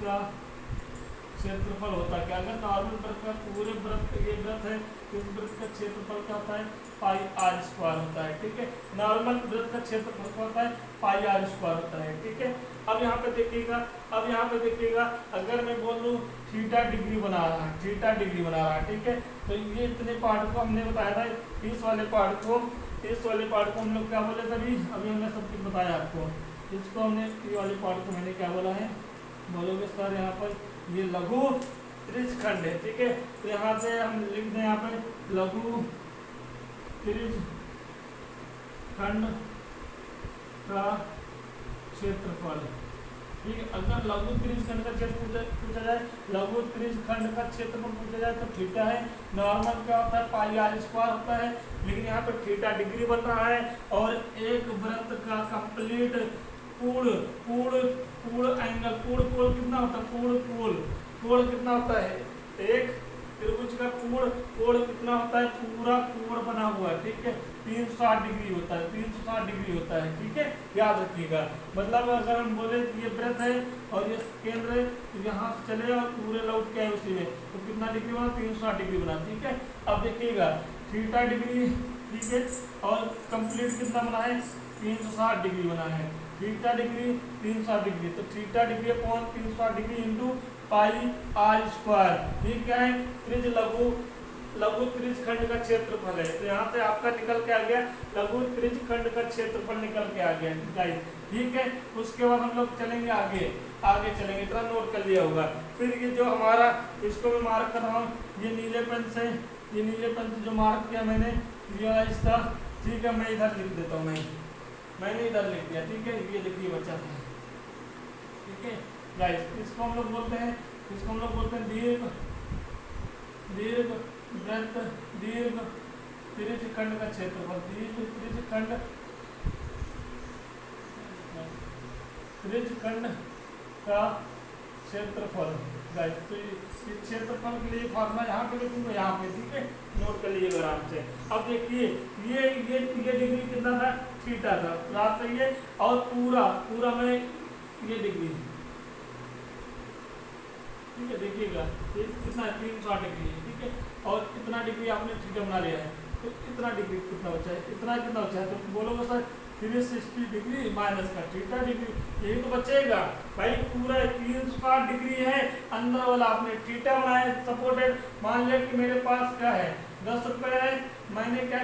का क्षेत्रफल होता है क्या, अगर नॉर्मल वृत्त का पूरे वृत्त, ये वृत्त है, इस वृत्त का क्षेत्रफल क्या होता है, पाई आर स्क्वायर होता है, ठीक है। नॉर्मल वृत्त का क्षेत्रफल क्या होता है, पाई आर स्क्वायर होता है, ठीक है। अब यहाँ पे देखिएगा, अगर मैं बोल दूँ थीटा डिग्री बना रहा है, ठीक है। तो ये इतने पार्ट को हमने बताया था, इस वाले पार्ट को हम लोग क्या बोले थे, अभी हमने सब कुछ बताया आपको। इसको हमने, ये वाले पार्ट को मैंने क्या बोला है, बोलोगे सर यहाँ पर ये लघु त्रिज्यखंड है, ठीक है। तो यहाँ से हम लिख दें, यहाँ पे लघु त्रिज्यखंड का क्षेत्रफल, ठीक है। अगर लघु त्रिज्य खंड का क्षेत्र पूछा जाए, लघु त्रिज्य खंड का क्षेत्रफल पूछा जाए तो थीटा है। नॉर्मल क्या होता है, पाई आर स्क्वायर होता है, लेकिन यहाँ पे थीटा डिग्री बन रहा है। और एक वृत्त का कंप्लीट पूर्ण पूर्ण पूर्ण एंगल, पूर्ण कोण कितना होता है, पूर्ण कोण कितना होता है, एक त्रिभुज का पूर्ण कोण कितना होता है, पूरा कोण बना हुआ है, ठीक है, 360 डिग्री होता है, 360 डिग्री होता है, ठीक है, याद रखिएगा। मतलब अगर हम बोले ये वृत्त है और ये केंद्र है, तो यहाँ से चले और पूरे लौट के आए उसी में, तो कितना डिग्री बना, 360 डिग्री बना, ठीक है। अब देखिएगा थीटा डिग्री, ठीक है, और कंप्लीट कितना बना है, 360 डिग्री बना है, थीटा डिग्री 360 डिग्री, तो theta degree upon 360 degree into pi r square, ये क्या है, त्रिज्य लघु त्रिज्य खंड का क्षेत्रफल है। तो यहाँ से आपका निकल के आ गया लघु त्रिज्य खंड का क्षेत्रफल निकल के आ गया गाइस, ठीक है। उसके बाद हम लोग चलेंगे आगे चलेंगे, इतना नोट कर लिया होगा। फिर ये जो हमारा, इसको मैं मार्क कर रहा हूँ, ये नीले पेन से जो मार्क किया मैंने, ये इसका, ठीक है, मैं इधर लिख देता हूँ, मैंने इधर लिख दिया, ठीक है, ये लिखिए बच्चा, ठीक है गाइस। इसको हम लोग बोलते हैं दीर्घ त्रिज्य खंड का क्षेत्रफल, त्रिज्य खंड का क्षेत्रफल गाइस। तो इस क्षेत्रफल के लिए फॉर्मूला यहाँ पे लिखूंगा, यहाँ पे, ठीक है, नोट कर लीजिएगा आराम से। अब देखिए ये डिग्री कितना था, थीटा था, याद रखिए, और पूरा में ये डिग्री, ठीक है, देखिएगा ये कितना 360 डिग्री है, ठीक है, और इतना डिग्री आपने थीटा बना लिया है, तो इतना डिग्री कितना बचा है, इतना कितना बचा है, तो बोलोगे सर 360 डिग्री माइनस का थीटा डिग्री, यही तो बचेगा भाई। पूरा 360 डिग्री है, अंदर वाला आपने थीटा बनाया सपोर्टेड। मान लिया कि मेरे पास क्या है, 10 रुपए है, मैंने क्या